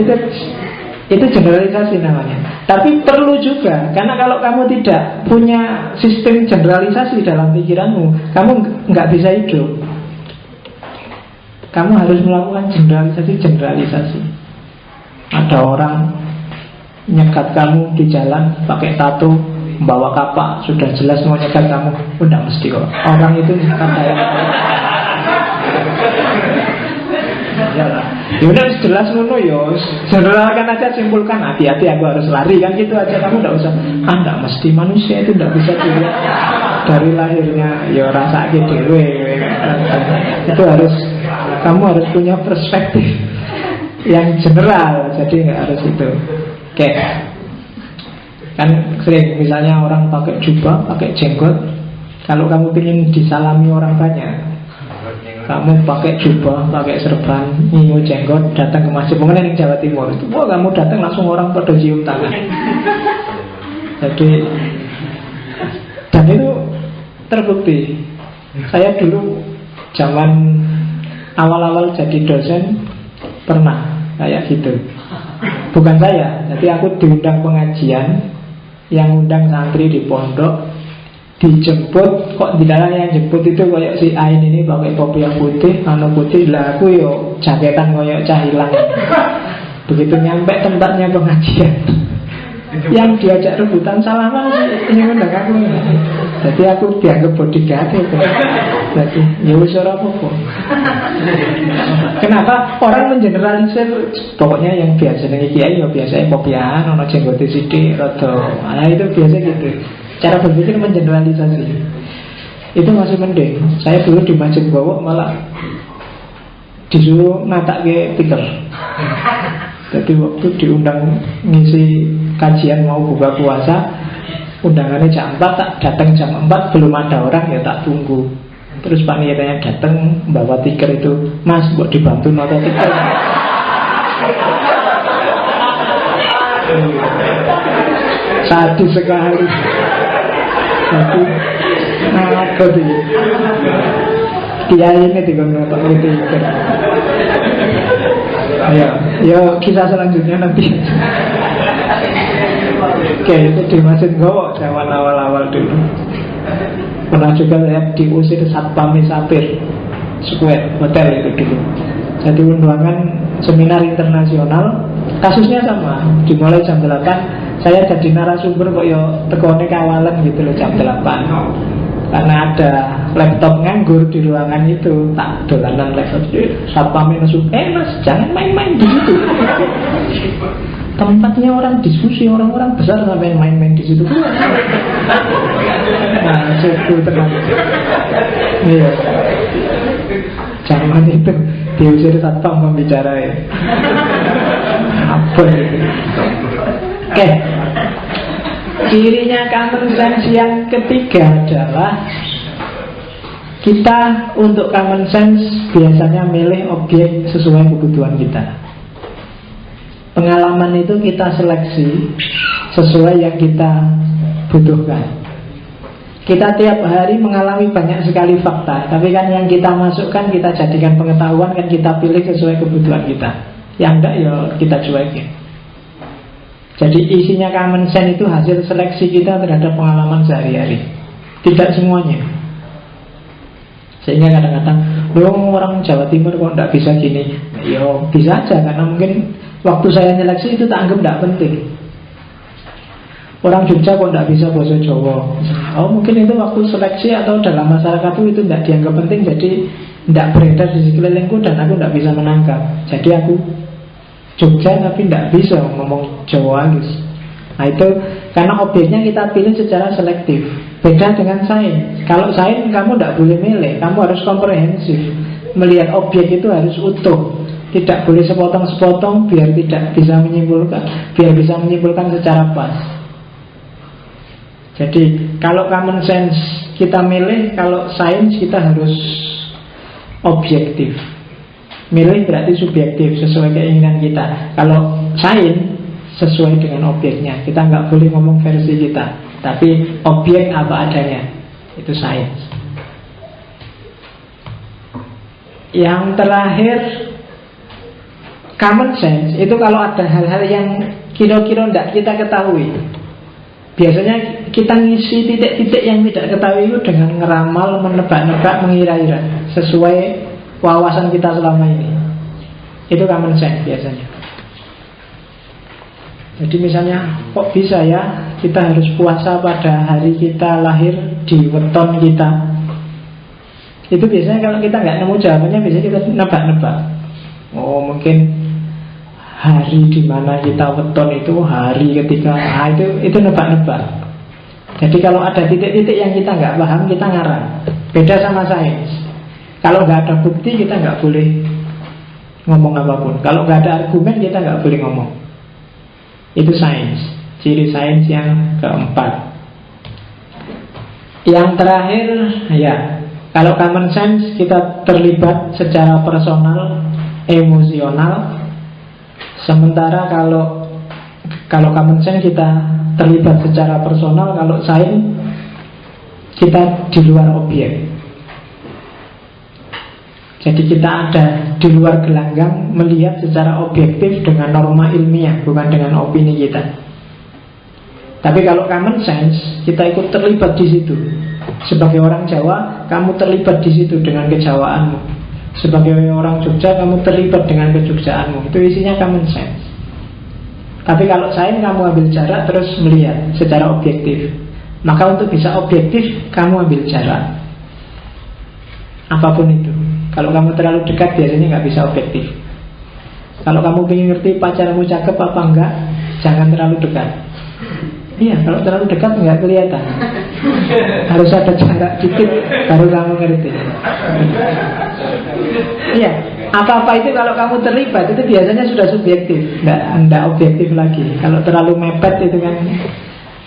itu generalisasi namanya. Tapi perlu juga, karena kalau kamu tidak punya sistem generalisasi dalam pikiranmu, kamu nggak bisa hidup. Kamu harus melakukan generalisasi. Ada orang nyekat kamu di jalan pakai tato, membawa kapak, sudah jelas mau nyekat kamu. Udah mesti kok. Orang itu nyekat saya. Ya udah jelas ngono yo. Generalkan aja, simpulkan, hati-hati aku harus lari kan gitu aja. Kamu enggak usah enggak mesti, manusia itu enggak bisa dilihat dari lahirnya ya rasa dhewe. Itu harus, kamu harus punya perspektif yang general. Jadi enggak harus itu. Oke. Kan sering misalnya orang pakai jubah, pakai jenggot. Kalau kamu ingin disalami orang banyak, kamu pakai jubah, pakai serban, nyiu jenggot, datang ke masjid. Mungkin di Jawa Timur itu, wah kamu datang langsung orang pada cium tangan. Jadi, dan itu terbukti. Saya dulu zaman awal-awal jadi dosen pernah kayak gitu. Bukan saya, jadi aku diundang pengajian, yang undang santri di pondok, dijemput, kok di dalam yang jemput itu kayak si Ain ini pakai topi yang putih, putih, lah aku yo jaketan kayak cahilang. Begitu nyampe tempatnya pengajian, yang diajak rebutan salaman ini undang aku. Jadi aku dianggap bodyguard itu. Jadi ya wis ora apa-apa. Kenapa orang mengeneralisir? Pokoknya yang biasa dengan kiai ya biasanya kopian, ono jenggote sithik rada. Nah itu biasa gitu. Cara berpikir mengeneralisasi itu masih mending. Saya dulu di Masjid Gowok malah disuruh natak ke tikar. Jadi waktu diundang ngisi kajian mau buka puasa, undangannya jam 4, tak datang jam 4, belum ada orang ya tak tunggu. Terus panitianya datang bawa tikar itu, Mas buat dibantu nota tikar. Sadis sekali. Tapi apa sih? Kiai ini tiga nota tikar. Ya kisah selanjutnya nanti. Oke, itu di Masjid Gowok zaman awal-awal dulu. Pernah juga lihat diusir Satpam Sapir Square Hotel itu dulu. Jadi undangan seminar internasional, kasusnya sama. Dimulai jam 8, saya jadi narasumber kok yo tekone kawalan gitu loh jam 8. Karena ada laptop nganggur di ruangan itu, tak dolanan laptop. Satpamnya masuk, mas jangan main-main di situ. Tempatnya orang diskusi, orang-orang besar sampai main-main di situ. Nah, itu tenang. Iya. Zaman itu diusir satpam membicarai. Apa itu? Oke. Cirinya common sense yang ketiga adalah kita untuk common sense biasanya milih objek sesuai kebutuhan kita. Pengalaman itu kita seleksi sesuai yang kita butuhkan. Kita tiap hari mengalami banyak sekali fakta, tapi kan yang kita masukkan, kita jadikan pengetahuan, kan kita pilih sesuai kebutuhan kita. Yang enggak ya kita cuekin. Jadi isinya common sense itu hasil seleksi kita terhadap pengalaman sehari-hari. Tidak semuanya. Sehingga kadang-kadang orang Jawa Timur kok enggak bisa gini. Ya bisa aja, karena mungkin waktu saya seleksi itu tak anggap tidak penting. Orang Jogja kok tidak bisa bahasa Jawa. Oh mungkin itu waktu seleksi atau dalam masyarakat itu tidak dianggap penting. Jadi tidak beredar di sekelilingku dan aku tidak bisa menangkap. Jadi aku Jogja tapi tidak bisa ngomong Jawa halus. Nah itu karena objeknya kita pilih secara selektif. Beda dengan sains. Kalau sains kamu tidak boleh milih, kamu harus komprehensif. Melihat objek itu harus utuh. Tidak boleh sepotong-sepotong biar tidak bisa menyimpulkan, biar bisa menyimpulkan secara pas. Jadi kalau common sense kita milih, kalau sains kita harus objektif. Milih berarti subjektif, sesuai keinginan kita. Kalau sains sesuai dengan objeknya. Kita nggak boleh ngomong versi kita, tapi objek apa adanya. Itu sains. Yang terakhir, common sense itu kalau ada hal-hal yang kira-kira tidak kita ketahui. Biasanya kita ngisi titik-titik yang tidak ketahui itu dengan ngeramal, menebak-nebak, mengira-ira sesuai wawasan kita selama ini. Itu common sense biasanya. Jadi misalnya, kok bisa ya kita harus puasa pada hari kita lahir di weton kita. Itu biasanya kalau kita nggak nemu jawabannya, biasanya kita nebak-nebak. Oh mungkin hari di mana kita weton itu hari ketika, itu nebak-nebak. Jadi kalau ada titik-titik yang kita nggak paham, kita ngarang. Beda sama sains. Kalau nggak ada bukti, kita nggak boleh ngomong apapun. Kalau nggak ada argumen, kita nggak boleh ngomong. Itu sains. Ciri sains yang keempat. Yang terakhir, ya, kalau common sense kita terlibat secara personal, emosional. Sementara kalau common sense kita terlibat secara personal, kalau sains kita di luar objek. Jadi kita ada di luar gelanggang, melihat secara objektif dengan norma ilmiah, bukan dengan opini kita. Tapi kalau common sense kita ikut terlibat di situ. Sebagai orang Jawa, kamu terlibat di situ dengan kejawaanmu. Sebagai orang Jogja, kamu terlibat dengan kejogjaanmu. Itu isinya common sense. Tapi kalau sains, kamu ambil jarak terus melihat secara objektif. Maka untuk bisa objektif, kamu ambil jarak. Apapun itu. Kalau kamu terlalu dekat, biasanya nggak bisa objektif. Kalau kamu ingin ngerti pacarmu cakep apa enggak, jangan terlalu dekat. Iya, kalau terlalu dekat nggak kelihatan. Harus ada jarak dikit, baru kamu ngerti. Iya, apa-apa itu kalau kamu terlibat itu biasanya sudah subjektif, nggak objektif lagi. Kalau terlalu mepet itu kan,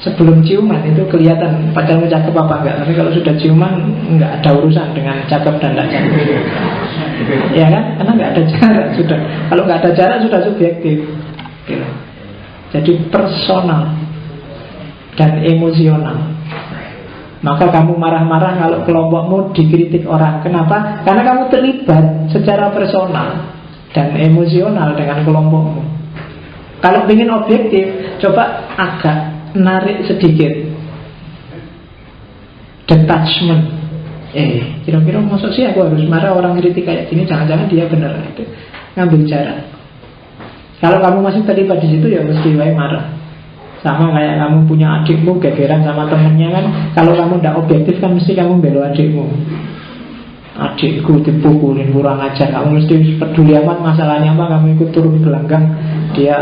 sebelum ciuman itu kelihatan pacarmu cakep apa enggak. Tapi kalau sudah ciuman nggak ada urusan dengan cakep dan tidak cakep. Ya kan? Karena nggak ada jarak sudah. Kalau nggak ada jarak sudah subjektif. Jadi personal dan emosional. Maka kamu marah-marah kalau kelompokmu dikritik orang. Kenapa? Karena kamu terlibat secara personal dan emosional dengan kelompokmu. Kalau ingin objektif, coba agak narik sedikit. detachment. Kira-kira maksud sih aku harus marah orang kritik kayak gini, jangan-jangan dia benar. Itu ngambil jarak. Kalau kamu masih terlibat di situ ya mesti wae marah. Sama kayak kamu punya adikmu gegeran sama temennya kan, kalau kamu tidak objektif kan mesti kamu bela adikmu. Adikku dipukulin, kurang ajar, kamu mesti peduli amat masalahnya apa, kamu ikut turun gelanggang dia.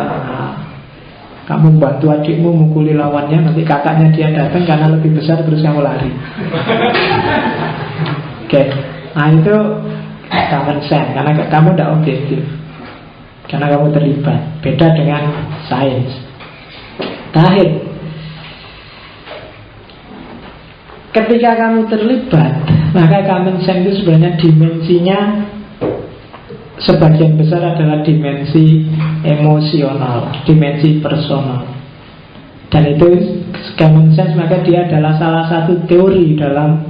Kamu bantu adikmu mukuli lawannya, nanti kakaknya dia datang karena lebih besar terus kamu lari. Oke, nah itu common sense karena kamu tidak objektif, karena kamu terlibat. Beda dengan sains. Terakhir, ketika kamu terlibat, maka common sense itu sebenarnya dimensinya sebagian besar adalah dimensi emosional, dimensi personal. Dan itu common sense, maka dia adalah salah satu teori dalam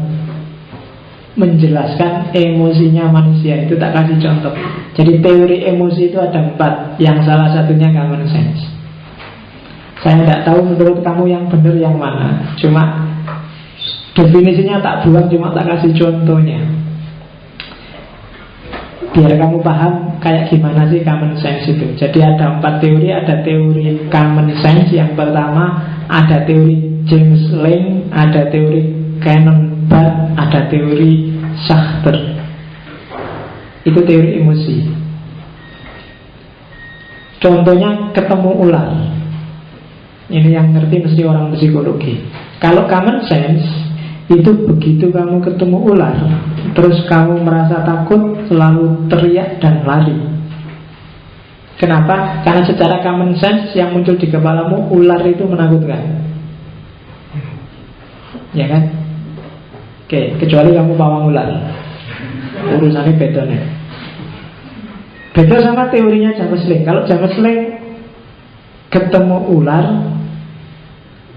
menjelaskan emosinya manusia. Itu tak kasih contoh. Jadi teori emosi itu ada 4, yang salah satunya common sense. Saya tidak tahu menurut kamu yang benar yang mana, cuma definisinya tak buang, cuma tak kasih contohnya biar kamu paham kayak gimana sih common sense itu. Jadi ada 4 teori. Ada teori common sense. Yang pertama ada teori James Lange, ada teori Cannon-Bart, ada teori Sachter. Itu teori emosi. Contohnya ketemu ular. Ini yang ngerti mesti orang psikologi. Kalau common sense itu begitu kamu ketemu ular, terus kamu merasa takut, selalu teriak dan lari. Kenapa? Karena secara common sense yang muncul di kepalamu, ular itu menakutkan. Ya kan? Oke, kecuali kamu pawang ular, urusannya beda nih. Beda sama teorinya James Lange. Kalau James Lange ketemu ular,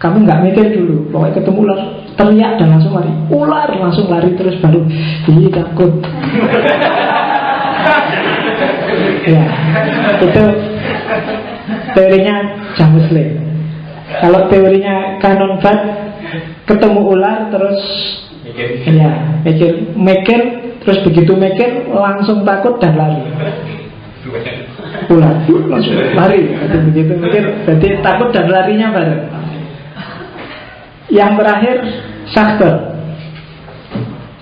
kamu nggak mikir dulu, pokoknya ketemu ular teriak dan langsung lari. Ular langsung lari terus baru takut. Ya, itu teorinya James Lange. Kalau teorinya Cannon-Bart, ketemu ular terus mikir terus begitu mikir langsung takut dan lari. Ular langsung lari, begitu mikir berarti takut dan larinya bareng. Yang terakhir Sachter.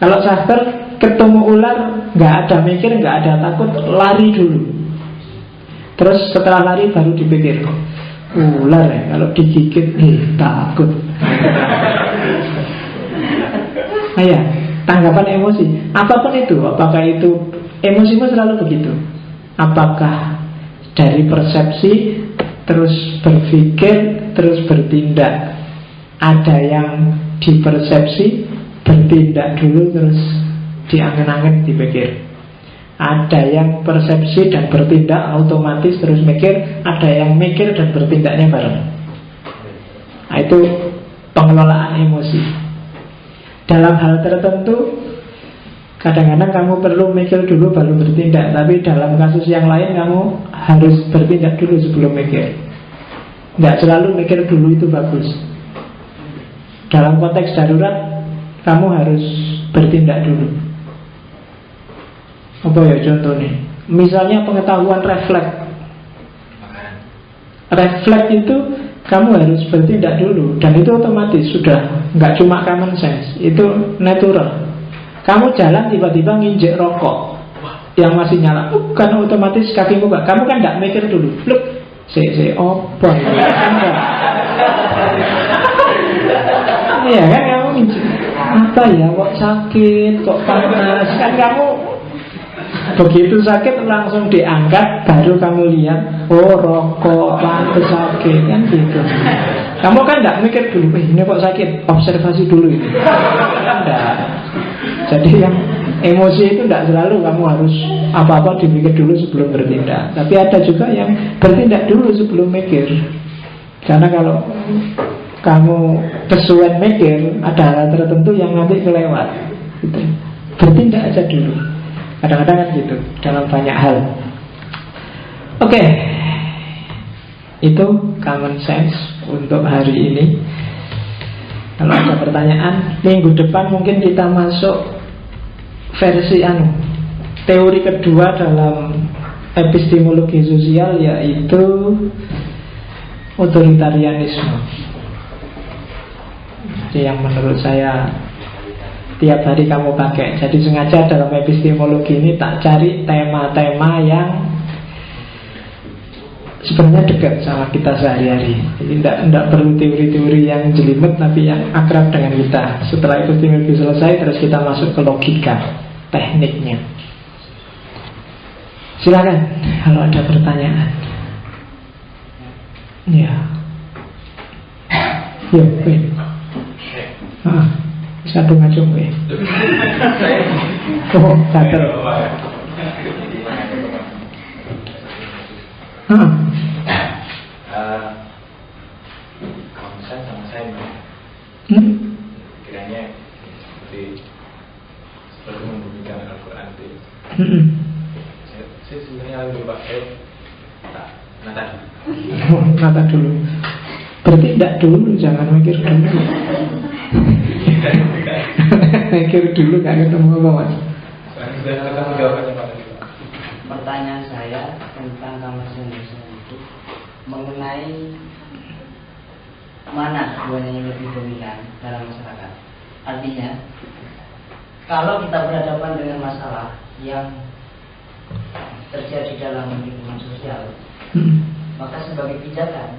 Kalau Sachter ketemu ular nggak ada mikir, nggak ada takut, lari dulu. Terus setelah lari baru dipikir, ular ya, kalau digigit takut. Ya, tanggapan emosi apapun itu, apakah itu emosimu selalu begitu? Apakah dari persepsi terus berpikir terus bertindak? Ada yang dipersepsi, bertindak dulu terus diangen-angen dipikir. Ada yang persepsi dan bertindak otomatis terus mikir. Ada yang mikir dan bertindaknya bareng. Nah, itu pengelolaan emosi. Dalam hal tertentu kadang-kadang kamu perlu mikir dulu baru bertindak. Tapi dalam kasus yang lain kamu harus bertindak dulu sebelum mikir. Nggak selalu mikir dulu itu bagus. Dalam konteks darurat kamu harus bertindak dulu. Apa ya contohnya? Misalnya pengetahuan refleks. Refleks itu kamu harus bertindak dulu. Dan itu otomatis, sudah nggak cuma common sense, itu natural. Kamu jalan tiba-tiba nginjek rokok yang masih nyala, kan otomatis kakimu gak. Kamu kan nggak mikir dulu, look, opo iya kan, kamu nginjek apa ya, kok sakit, kok panas. Kan kamu begitu sakit langsung diangkat, baru kamu lihat, oh rokok, pantas sakit, kan gitu. Kamu kan nggak mikir dulu, ini kok sakit, observasi dulu itu. Enggak. Jadi yang emosi itu tidak selalu kamu harus apa-apa dipikir dulu sebelum bertindak. Tapi ada juga yang bertindak dulu sebelum mikir. Karena kalau kamu kesuwen mikir, ada hal tertentu yang nanti kelewat gitu. Bertindak aja dulu. Kadang-kadang kan gitu dalam banyak hal. Oke. Itu common sense untuk hari ini. Kalau ada pertanyaan, minggu depan mungkin kita masuk versi teori kedua dalam epistemologi sosial, yaitu otoritarianisme. Jadi yang menurut saya tiap hari kamu pakai. Jadi sengaja dalam epistemologi ini tak cari tema-tema yang sebenarnya dekat sama kita sehari-hari. Jadi tidak perlu teori-teori yang jelimet, tapi yang akrab dengan kita. Setelah epistemologi selesai, terus kita masuk ke logika, tekniknya. Silakan kalau ada pertanyaan. Ya. Yuk, satu ngacung gue. Oh, gatel. Konsen sama saya kiranya seperti membuktikan Al-Quran itu. Saya sebenarnya lagi berpakai nata dulu. Berarti tidak dulu, jangan mikir dulu. Mikir dulu gak ketemu apa Mas? Pertanyaan saya tentang kamar Indonesia itu mengenai mana keduanya yang lebih dominan dalam masyarakat. Artinya, kalau kita berhadapan dengan masalah yang terjadi dalam lingkungan sosial, maka sebagai pijakan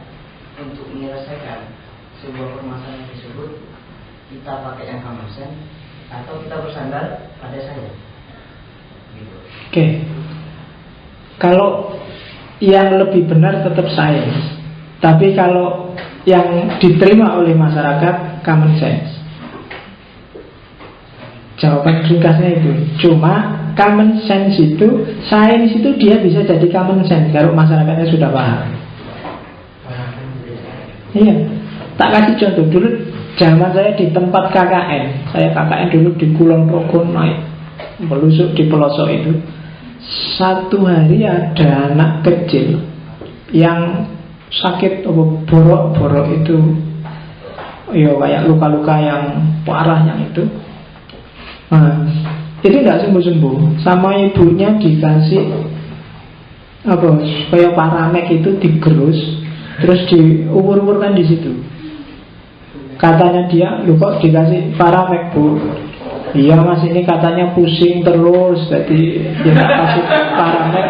untuk menyelesaikan sebuah permasalahan tersebut, kita pakai yang common sense atau kita bersandar pada saya. Gitu. Oke. Kalau yang lebih benar tetap sains, tapi kalau yang diterima oleh masyarakat common sense. Jawaban ringkasnya itu. Cuma common sense itu, sains itu dia bisa jadi common sense kalau masyarakatnya sudah paham. Iya. Tak kasih contoh dulu. Zaman saya di tempat KKN, saya KKN dulu di Kulon Progo, naik melusuk di pelosok itu. Satu hari ada anak kecil yang sakit borok-borok itu, ya kayak luka-luka yang parah yang itu. Nah, itu nggak sembuh-sembuh. Sama ibunya dikasih kayak paramek itu digerus, terus diumur-umurkan di situ. Katanya dia, lu kok dikasih paramek bu? Iya mas, ini katanya pusing terus, jadi dia kasih paramek.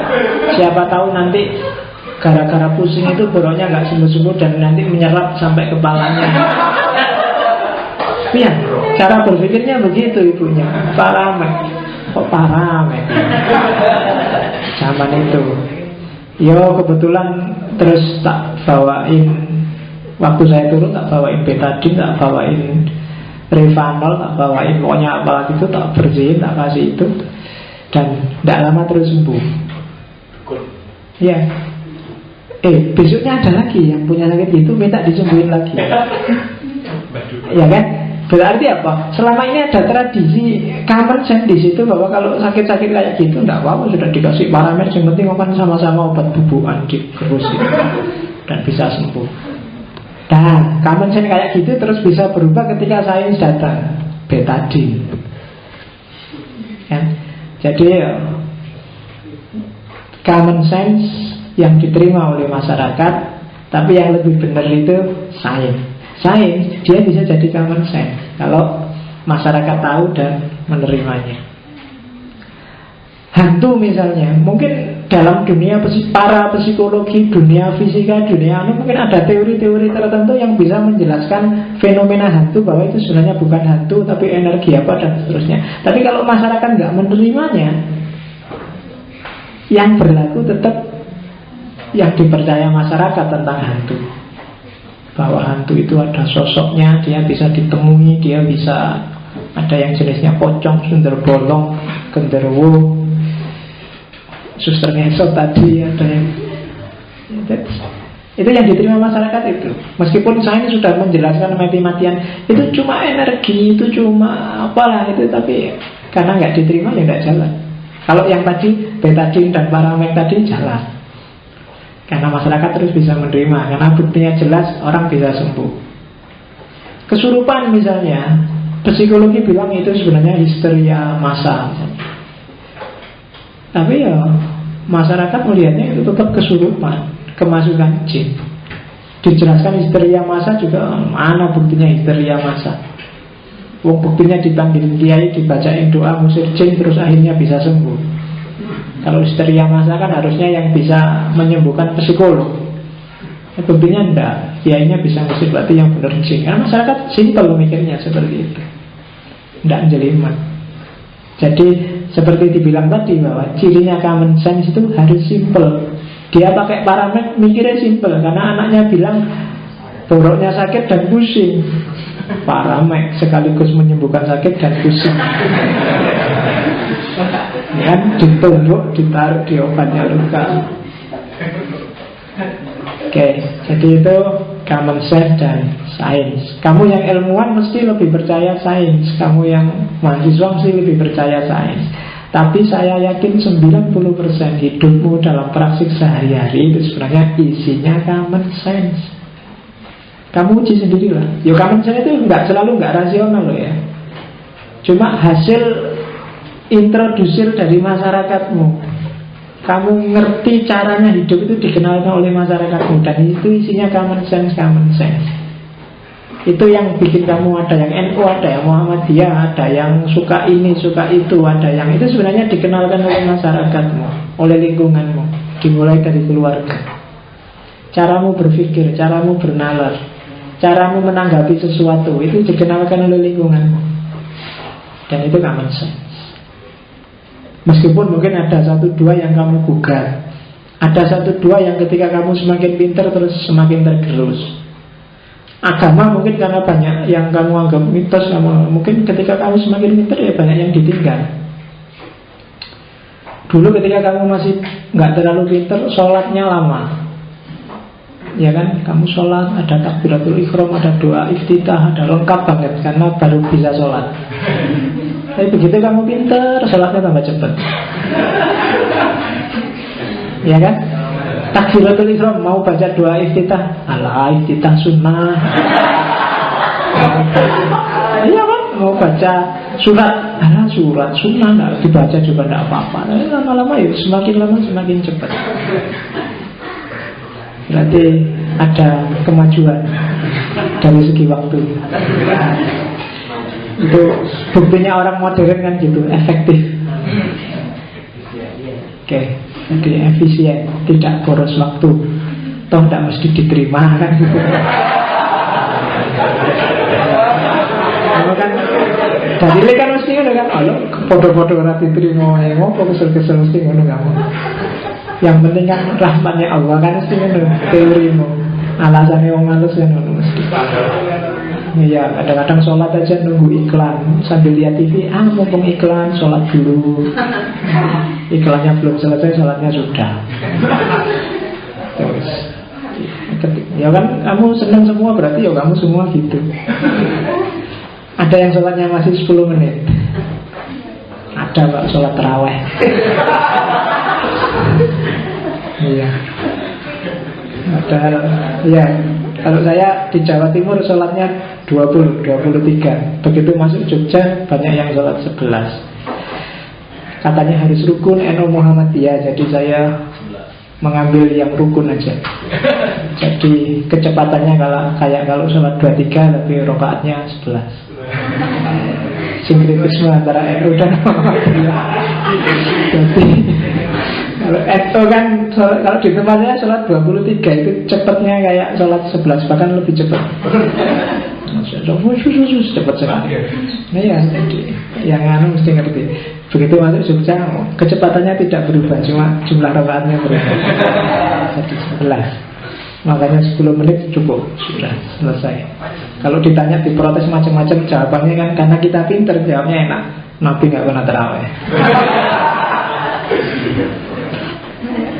Siapa tahu nanti gara-gara pusing itu boroknya nggak sembuh-sembuh dan nanti menyerap sampai kepalanya. Iya, cara berpikirnya begitu ibunya. Paramek, kok paramek? Zaman itu, yo kebetulan terus tak bawain. Waktu saya turun tak bawain betadine, tak bawain Revanol, tak bawain pokoknya apalah itu, tak bersihin, tak kasih itu. Dan tidak lama terus sembuh. Ya. Besoknya ada lagi yang punya sakit itu minta disembuhin lagi. Ya kan? Berarti apa? Selama ini ada tradisi common sense di situ bahwa kalau sakit-sakit kayak gitu tidak apa-apa, sudah dikasih paramer, yang penting makan sama-sama obat bubukan digerus dan bisa sembuh. Dan common sense kayak gitu terus bisa berubah ketika sains datang, betadine. Ya. Jadi common sense yang diterima oleh masyarakat, tapi yang lebih benar itu sains. Sains dia bisa jadi common sense kalau masyarakat tahu dan menerimanya. Hantu misalnya, mungkin dalam dunia para psikologi, dunia fisika, dunia mungkin ada teori-teori tertentu yang bisa menjelaskan fenomena hantu bahwa itu sebenarnya bukan hantu tapi energi apa dan seterusnya. Tapi kalau masyarakat nggak menerimanya, yang berlaku tetap yang dipercaya masyarakat tentang hantu, bahwa hantu itu ada sosoknya, dia bisa ditemui, dia bisa ada yang jenisnya pocong, sundel bolong, genderuwo, suster ngesot tadi, ada yang itu yang diterima masyarakat itu. Meskipun sains sudah menjelaskan mati-matian itu cuma energi, itu cuma apalah itu, tapi karena nggak diterima ya nggak jalan. Kalau yang tadi betadine dan paramek tadi jalan, karena masyarakat terus bisa menerima, karena buktinya jelas, orang bisa sembuh. Kesurupan misalnya, psikologi bilang itu sebenarnya histeria massa misalnya. Tapi ya masyarakat melihatnya itu tetap kesurupan, kemasukan jin. Dijelaskan histeria massa juga, mana buktinya histeria massa? Wong buktinya dipanggilin kiai, dibacain doa musir jin, terus akhirnya bisa sembuh. Kalau histeria massa kan harusnya yang bisa menyembuhkan psikolog. Buktinya enggak, kiainya bisa musir, berarti yang benar jin. Karena masyarakat simpel mikirnya seperti itu, enggak jelimet. Jadi seperti dibilang tadi bahwa cirinya common sense itu harus simple. Dia pakai parameter mikirnya simple, karena anaknya bilang boroknya sakit dan pusing. Paramek sekaligus menyembuhkan sakit dan pusing. Kan ditumbuk, ditaruh di obatnya luka. Oke, jadi itu common sense dan sains. Kamu yang ilmuwan mesti lebih percaya sains, kamu yang mahasiswa mesti lebih percaya sains. Tapi saya yakin 90% hidupmu dalam praktik sehari-hari itu sebenarnya isinya common sense. Kamu uji sendirilah. Ya common sense itu selalu nggak rasional loh ya. Cuma hasil introdusir dari masyarakatmu. Kamu ngerti caranya hidup itu dikenalkan oleh masyarakatmu, dan itu isinya common sense. Itu yang bikin kamu ada yang NU, ada yang Muhammadiyah, ada yang suka ini, suka itu, ada yang itu sebenarnya dikenalkan oleh masyarakatmu, oleh lingkunganmu, dimulai dari keluarga. Caramu berpikir, caramu bernalar, caramu menanggapi sesuatu itu dikenalkan oleh lingkunganmu, dan itu common sense. Meskipun mungkin ada 1-2 yang kamu gugat, ada 1-2 yang ketika kamu semakin pintar terus semakin tergerus. Agama mungkin karena banyak yang kamu anggap mitos, mungkin ketika kamu semakin pintar ya banyak yang ditinggal. Dulu ketika kamu masih nggak terlalu pintar, sholatnya lama, ya kan? Kamu sholat ada takbiratul ihram, ada doa iftitah, ada lengkap banget karena baru bisa sholat. Tapi begitu kamu pintar, sholatnya tambah cepat. Ya kan? Takbiratul ihram mau baca doa iftitah, alah iftitah sunnah. Iya kan? Mau baca surat, alah surat sunnah, nggak dibaca juga nggak apa-apa. Lama-lama ya semakin lama semakin cepat. Berarti ada kemajuan dari segi waktu. Itu buktinya orang modern kan gitu, efektif. Oke, jadi efisien, tidak boros waktu. Toh tidak mesti diterima kan gitu. Kalau kan dari kan mesti kan kalau foto-foto ora diterima, ngopo kesel-kesel mesti ngono kamu. Yang penting kan rahmatnya Allah kan mesti ngono teorimu. Alasannya wong males kan ngono mesti. Iya, kadang-kadang sholat aja nunggu iklan sambil lihat TV, mumpung iklan, sholat dulu. Iklannya belum selesai, sholatnya sudah. Terus ya kan, kamu senang semua, berarti ya kamu semua gitu. Ada yang sholatnya masih 10 menit. Ada Pak sholat tarawih. Iya. Padahal ya, kalau saya di Jawa Timur sholatnya 23. Begitu masuk Jogja banyak yang sholat 11. Katanya harus rukun NU Muhammadiyah, jadi saya mengambil yang rukun aja. Jadi kecepatannya kalau sholat 23 tapi rokaatnya 11. Sinkretisme antara NU dan Muhammadiyah. Jadi kalau NU kan kalau di tempatnya sholat 23 itu cepatnya kayak sholat 11, bahkan lebih cepat. Cepat sekali. Nah ya, yang anu mesti ngerti. Begitu masuk Jogja, kecepatannya tidak berubah, cuma jumlah rakaatnya berubah. Jadi 11. Makanya 10 menit cukup, sudah selesai. Kalau ditanya diprotes macam-macam, jawabannya kan karena kita pinter, jawabnya enak. Nabi nggak pernah terawih.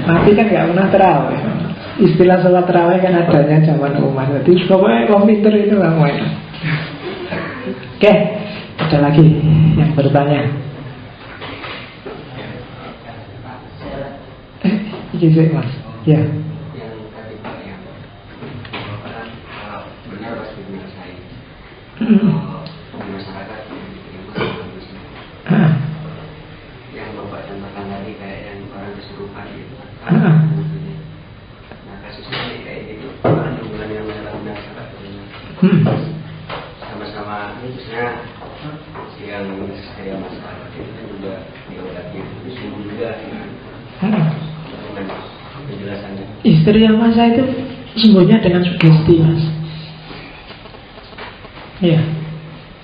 Nabi kan nggak pernah terawih. Istilah sholat terawih kan adanya zaman Umar. Jadi pokoknya orang pinter itu kamu enak. Oke, ada lagi yang bertanya? Ini sih Mas. Ya. Yang tadi Pak yang benar pasti benar sains. di masyarakat yang diterima yang Bapak contohkan tadi kayak yang orang kesurupan gitu. Nah kasusnya kayak gitu, orang hubungan yang dalam masyarakat sama-sama khususnya yang saya masyarakat itu kan juga diobati itu sembuh juga dengan penjelasannya. Istri yang masa itu sembuhnya dengan sugesti, Mas. Iya.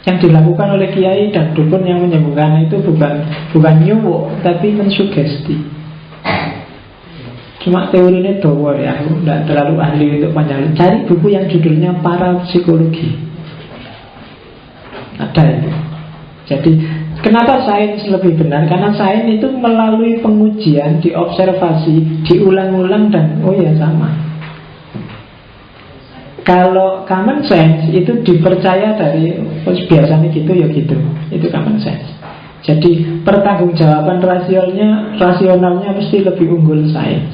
Yang dilakukan oleh kiai dan dukun yang menyembuhkan itu bukan nyuwuk, tapi mensugesti. Cuma teorinya doa ya, aku tidak terlalu ahli untuk panjang. Cari buku yang judulnya Parapsikologi. Ada itu. Jadi kenapa sains lebih benar? Karena sains itu melalui pengujian, diobservasi, diulang-ulang dan oh ya sama. Kalau common sense itu dipercaya dari biasanya gitu ya gitu. Itu common sense. Jadi pertanggungjawaban rasionalnya mesti lebih unggul sains.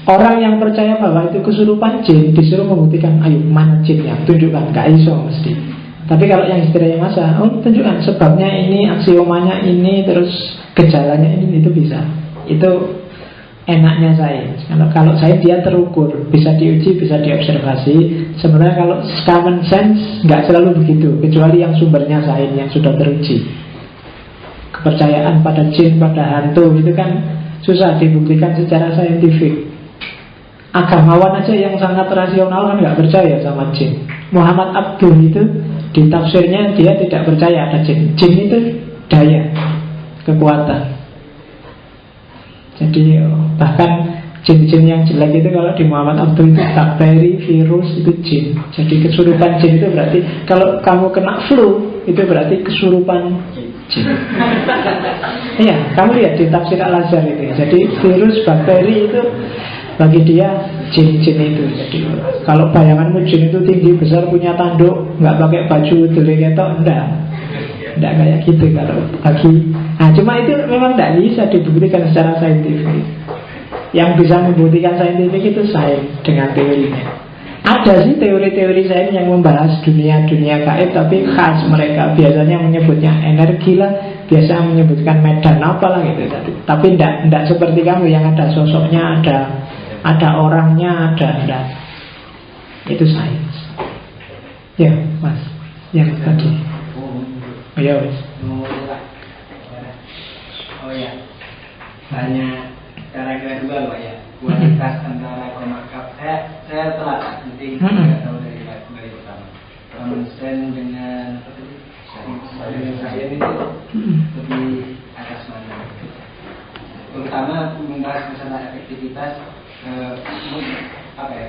Orang yang percaya bahwa itu kesurupan jin disuruh membuktikan, ayo mana jinnya, tunjukkan, gak iso mesti. Tapi kalau yang istilahnya masa, oh tunjukkan sebabnya ini, aksiomanya ini, terus gejalanya ini, itu bisa. Itu enaknya sains. Kalau sains dia terukur, bisa diuji, bisa diobservasi. Sebenarnya kalau common sense nggak selalu begitu, kecuali yang sumbernya sains yang sudah teruji. Kepercayaan pada jin, pada hantu itu kan susah dibuktikan secara saintifik. Agamawan aja yang sangat rasional kan nggak percaya sama jin. Muhammad Abdul itu di tafsirnya dia tidak percaya ada jin. Jin itu daya, kekuatan. Jadi bahkan jin-jin yang jelek itu kalau di Muhammad Abdul itu bakteri, virus itu jin. Jadi kesurupan jin itu berarti kalau kamu kena flu itu berarti kesurupan jin. Iya, kamu lihat di tafsir Al-Azhar itu. Jadi virus, bakteri itu bagi dia jin-jin itu. Jadi kalau bayanganmu jin itu tinggi besar punya tanduk, nggak pakai baju deleketok, enggak kayak gitu kalau bagi. Nah cuma itu memang tidak bisa dibuktikan secara saintifik. Yang bisa membuktikan saintifik itu sains dengan teorinya. Ada sih teori-teori sains yang membahas dunia-dunia gaib, tapi khas mereka biasanya menyebutnya energi lah, biasa menyebutkan medan apalah gitu. Tapi tidak seperti kamu yang ada sosoknya, ada orangnya, ada. Itu sains. Ya, Mas. Yang tadi. Oh ya, Mas. Oh ya, tanya cara kedua Pak ya, kualitas antara komakap. Saya telat, jadi nggak tahu dari pertama. Common sense dengan sains itu lebih atas mana? Terutama membahas masalah efektivitas apa ya,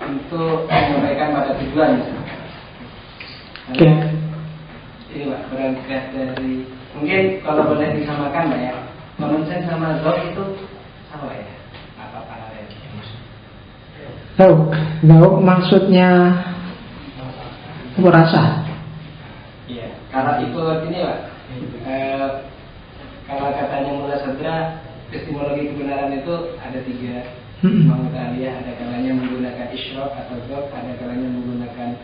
untuk menyampaikan pada tujuan misalnya. Ini Pak, berangkat dari mungkin kalau boleh disamakan Pak ya, common sense sama zauq itu apa ya? Apa paralelnya? Zauq maksudnya rasa. Iya, kalau ikut ini Pak, kalau katanya Mullah Sadra, epistemologi kebenaran itu ada 3. Imam Aliyah ada kalanya menggunakan isyraq atau zauq, ada kalanya menggunakan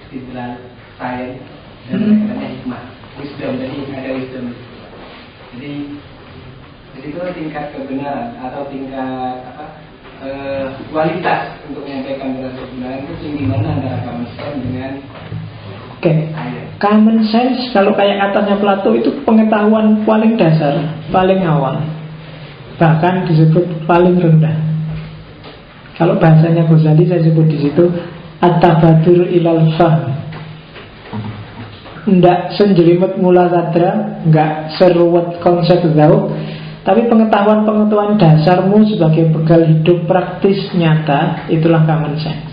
istidlal sains, dan ada kalanya hikmah, wisdom. Jadi ada wisdom. Jadi itu tingkat kebenaran atau tingkat kualitas untuk menyampaikan kebenaran itu tinggi mana antara common sense dengan common sense kalau kayak katanya Plato itu pengetahuan paling dasar, paling awal, bahkan disebut paling rendah. Kalau bahasanya Ghazali saya sebut di situ at-tabadur ilal fahm. Nggak senjelimet Mullah Sadra, nggak seruwet konsep zauq, tapi pengetahuan-pengetahuan dasarmu sebagai bekal hidup praktis nyata, itulah common sense.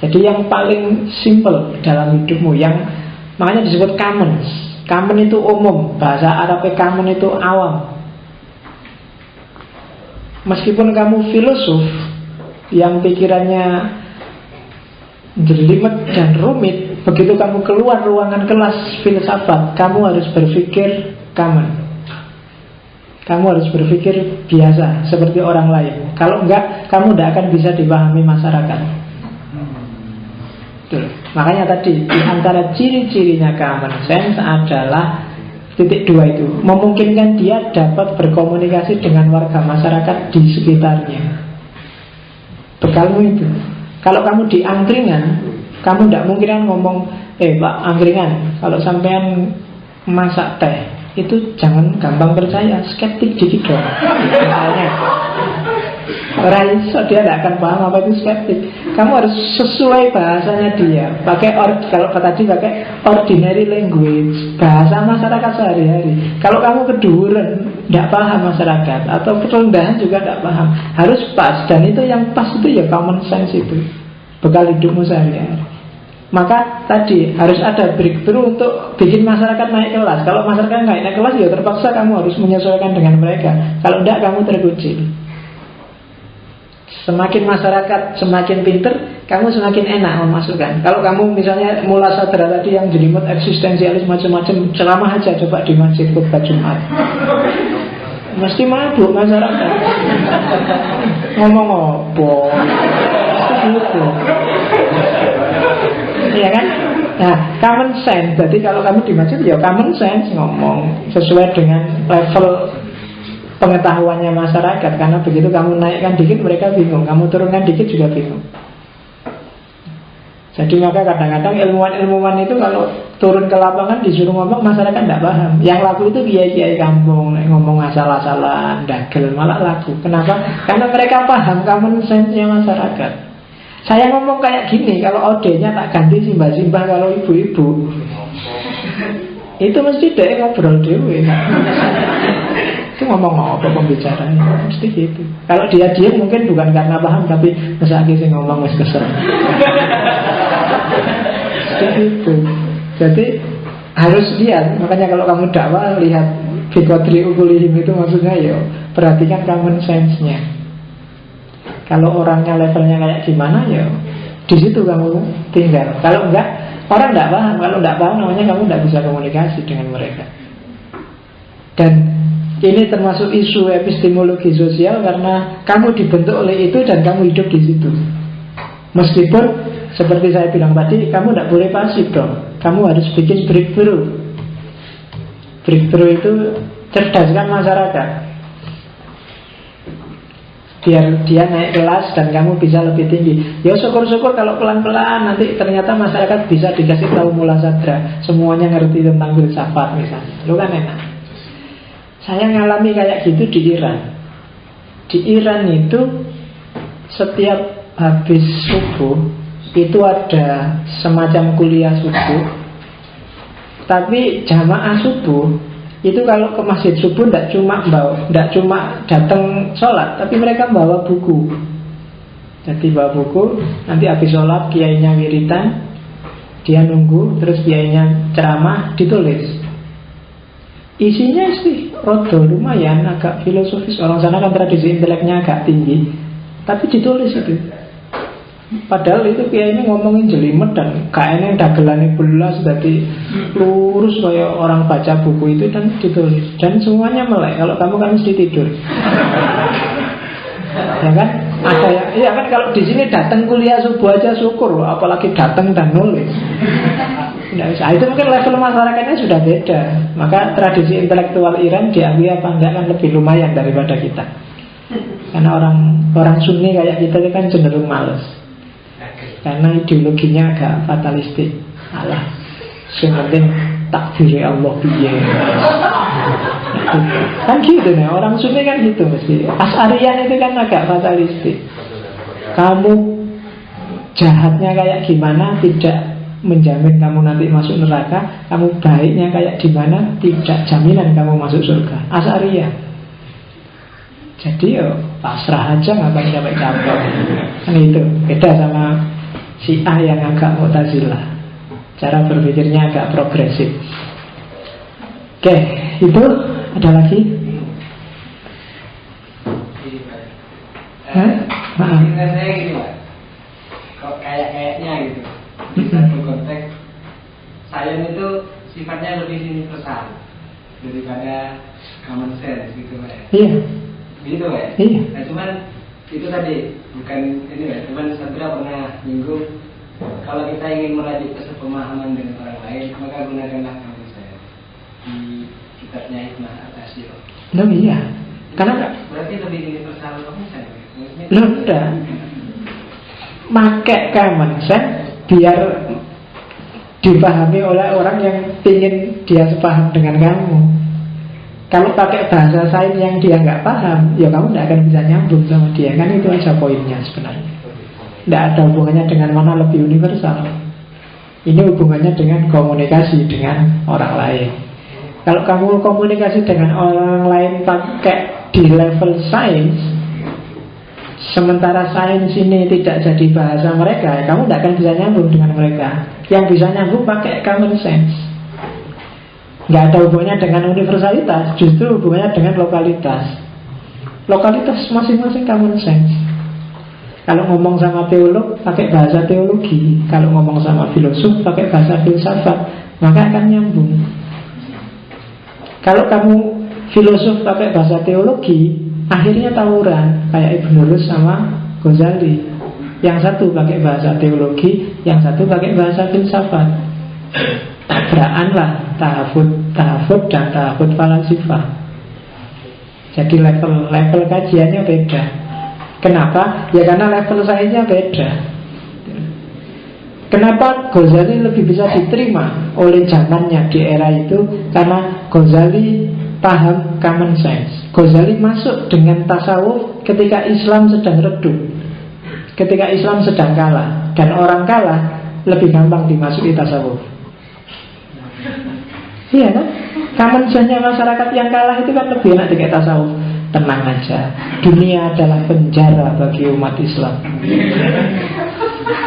Jadi yang paling simple dalam hidupmu, yang makanya disebut common. Common itu umum, bahasa Arabnya common itu awam. Meskipun kamu filosof yang pikirannya jelimet dan rumit, begitu kamu keluar ruangan kelas filsafat, kamu harus berpikir common. Kamu harus berpikir biasa, seperti orang lain. Kalau enggak, kamu tidak akan bisa dipahami masyarakat. Betul. Makanya tadi di antara ciri-cirinya common sense adalah titik 2 itu, memungkinkan dia dapat berkomunikasi dengan warga masyarakat di sekitarnya. Bekalmu itu. Kalau kamu di angkringan, kamu tidak mungkin kan ngomong, Pak angkringan, kalau sampean masak teh itu jangan gampang percaya, skeptik dikit dong. Misalnya orang iso, dia tidak akan paham apa itu skeptik. Kamu harus sesuai bahasanya dia. Kalau tadi pakai ordinary language, bahasa masyarakat sehari-hari. Kalau kamu keduren, tidak paham masyarakat, atau kerendahan juga tidak paham, harus pas. Dan itu yang pas itu ya common sense itu, bekal hidupmu sehari-hari. Maka tadi harus ada breakthrough untuk bikin masyarakat naik kelas. Kalau masyarakat naik kelas, ya terpaksa kamu harus menyesuaikan dengan mereka. Kalau tidak, kamu terkucil. Semakin masyarakat semakin pinter, kamu semakin enak memasukkan. Kalau kamu misalnya Mula Sadra tadi yang jelimet eksistensialis macam-macam, ceramah aja coba di masjid khutbah Jumat, mesti mabuk masyarakat. Ngomong apa? Mesti gitu. Iya kan? Nah, common sense. Jadi kalau kamu di masjid, ya common sense ngomong sesuai dengan level pengetahuannya masyarakat. Karena begitu kamu naikkan dikit, mereka bingung. Kamu turunkan dikit juga bingung. Jadi maka kadang-kadang ilmuwan-ilmuwan itu kalau turun ke lapangan disuruh ngomong, masyarakat tidak paham. Yang laku itu kiai-kiai kampung, ngomong asal-asalan, dagel, malah laku. Kenapa? Karena mereka paham common sense-nya masyarakat. Saya ngomong kayak gini, kalau odenya tak ganti simbah-simbah kalau ibu-ibu. Itu mesti dia ngobrol dewe. Itu ngomong apa pembicaranya, mesti gitu. Kalau dia diam mungkin bukan karena paham, tapi masa sih ngomong wis kesel. Mesti gitu. Jadi harus lihat. Makanya kalau kamu dakwah, lihat Bikotri Ukulihim itu maksudnya ya perhatikan common sense-nya. Kalau orangnya levelnya kayak gimana, ya di situ kamu tinggal. Kalau enggak, orang enggak paham. Kalau enggak paham, namanya kamu enggak bisa komunikasi dengan mereka. Dan ini termasuk isu epistemologi sosial, karena kamu dibentuk oleh itu dan kamu hidup di situ. Meskipun seperti saya bilang tadi, kamu enggak boleh pasif dong. Kamu harus bikin breakthrough. Breakthrough itu cerdaskan masyarakat, biar dia naik kelas dan kamu bisa lebih tinggi. Ya syukur-syukur kalau pelan-pelan nanti ternyata masyarakat bisa dikasih tahu Mula Sadra, semuanya ngerti tentang filsafat misalnya. Lu kan enak. Saya ngalami kayak gitu di Iran. Di Iran itu setiap habis subuh itu ada semacam kuliah subuh. Tapi jamaah subuh itu kalau ke masjid subuh tidak cuma datang sholat, tapi mereka bawa buku. Jadi bawa buku, nanti habis sholat kiainya wiritan, dia nunggu, terus kiainya ceramah, ditulis. Isinya sih rodo lumayan, agak filosofis. Orang sana kan tradisi inteleknya agak tinggi, tapi ditulis itu. Padahal itu kiainya ngomongin jelimet dan kayaknya dagelane belas, jadi lurus kayak orang baca buku itu dan ditulis. Dan semuanya melek. Kalau kamu kan mesti tidur. Ya kan? Ada ya, iya kan, kalau di sini datang kuliah subuh aja syukur, apalagi datang dan nulis. Nah, itu mungkin level masyarakatnya sudah beda. Maka tradisi intelektual Iran diakui apa enggak kan lebih lumayan daripada kita. Karena orang Sunni kayak kita kan cenderung males. Karena ideologinya agak fatalistik. Alah, yang penting takdir Allah biye. Kan gitu nih, orang Sunni kan gitu mesti. Asy'ariyah itu kan agak fatalistik. Kamu jahatnya kayak gimana tidak menjamin kamu nanti masuk neraka. Kamu baiknya kayak gimana tidak jaminan kamu masuk surga. Asy'ariyah. Jadi yo pasrah aja, ngapain capek-capek. Kan itu beda sama Syiah yang agak Mu'tazilah. Cara berpikirnya agak progresif. Oke, itu ada lagi? Ingat saya gini Pak, kok kayaknya gitu. Di satu konteks sains itu sifatnya lebih universal daripada common sense gitu Pak. Iya. Gitu Pak. Iya. Nah cuman itu tadi bukan ini Pak, cuman Sandra pernah nyinggung Kalau kita ingin merajut kesepemahaman dengan orang lain, maka gunakanlah common sense. Di kitabnya Hikmah At-Tasyir. Loh iya. Karena berarti lebih universal common sense. loh udah. Pakai common sense biar dipahami oleh orang yang ingin dia sepaham dengan kamu. Kalau pakai bahasa sains yang dia nggak paham, ya kamu nggak akan bisa nyambung sama dia. Kan itu aja poinnya sebenarnya. Nggak ada hubungannya dengan mana lebih universal. Ini hubungannya dengan komunikasi dengan orang lain. Kalau kamu komunikasi dengan orang lain pakai di level sains, sementara sains ini tidak jadi bahasa mereka, kamu tidak akan bisa nyambung dengan mereka. Yang bisa nyambung pakai common sense. Nggak ada hubungannya dengan universalitas, justru hubungannya dengan lokalitas. Lokalitas masing-masing common sense. Kalau ngomong sama teolog, pakai bahasa teologi. Kalau ngomong sama filosof, pakai bahasa filsafat. Maka akan nyambung. Kalau kamu filosof pakai bahasa teologi, akhirnya tawuran. Kayak Ibn Rus sama Ghazali. Yang satu pakai bahasa teologi, yang satu pakai bahasa filsafat. Tabrakan lah, tahafud dan tahafud falasifah. Jadi level kajiannya beda. Kenapa? Ya karena level sainsnya beda. Kenapa Ghazali lebih bisa diterima oleh zamannya di era itu? Karena Ghazali paham common sense. Ghazali masuk dengan tasawuf ketika Islam sedang redup, ketika Islam sedang kalah. Dan orang kalah lebih gampang dimasuki tasawuf. Iya kan? Common sense-nya masyarakat yang kalah itu kan lebih enak dikait tasawuf. Tenang aja, dunia adalah penjara bagi umat Islam.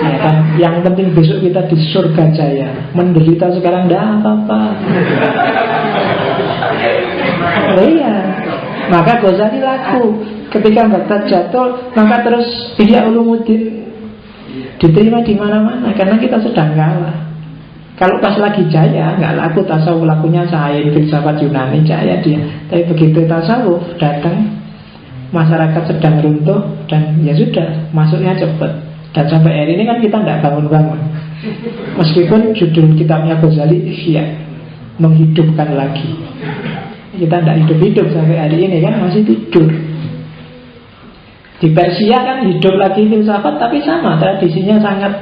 Ya kan? Yang penting besok kita di surga jaya. Menderita sekarang tidak apa-apa. Iya. Maka Ghazali laku. Ketika Baghdad jatuh, maka terus Ihya Ulumuddin diterima di mana-mana karena kita sedang kalah. Kalau pas lagi jaya, nggak laku tasawuf, lakunya sains, filsafat Yunani, jaya dia. Tapi begitu tasawuf datang, masyarakat sedang runtuh, dan ya sudah, masuknya cepat. Dan sampai hari ini kan kita nggak bangun-bangun. Meskipun judul kitabnya Ghazali Ihya, menghidupkan lagi. Kita nggak hidup-hidup sampai hari ini kan, masih tidur. Di Persia kan hidup lagi filsafat, tapi sama, tradisinya sangat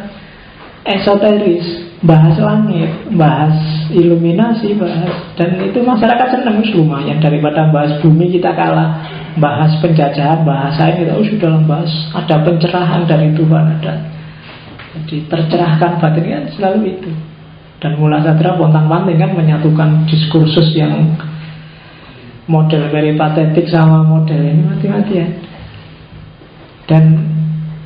esoteris. Bahas langit, bahas iluminasi, bahas. Dan itu masyarakat senang, lumayan. Daripada bahas bumi kita kalah, bahas penjajahan, bahas sains kita sudah bahas. Ada pencerahan dari Tuhan, ada. Jadi tercerahkan batin kan selalu itu. Dan Mula Sadra pontang-panting kan menyatukan diskursus yang model peripatetik sama model ini mati-matian. Dan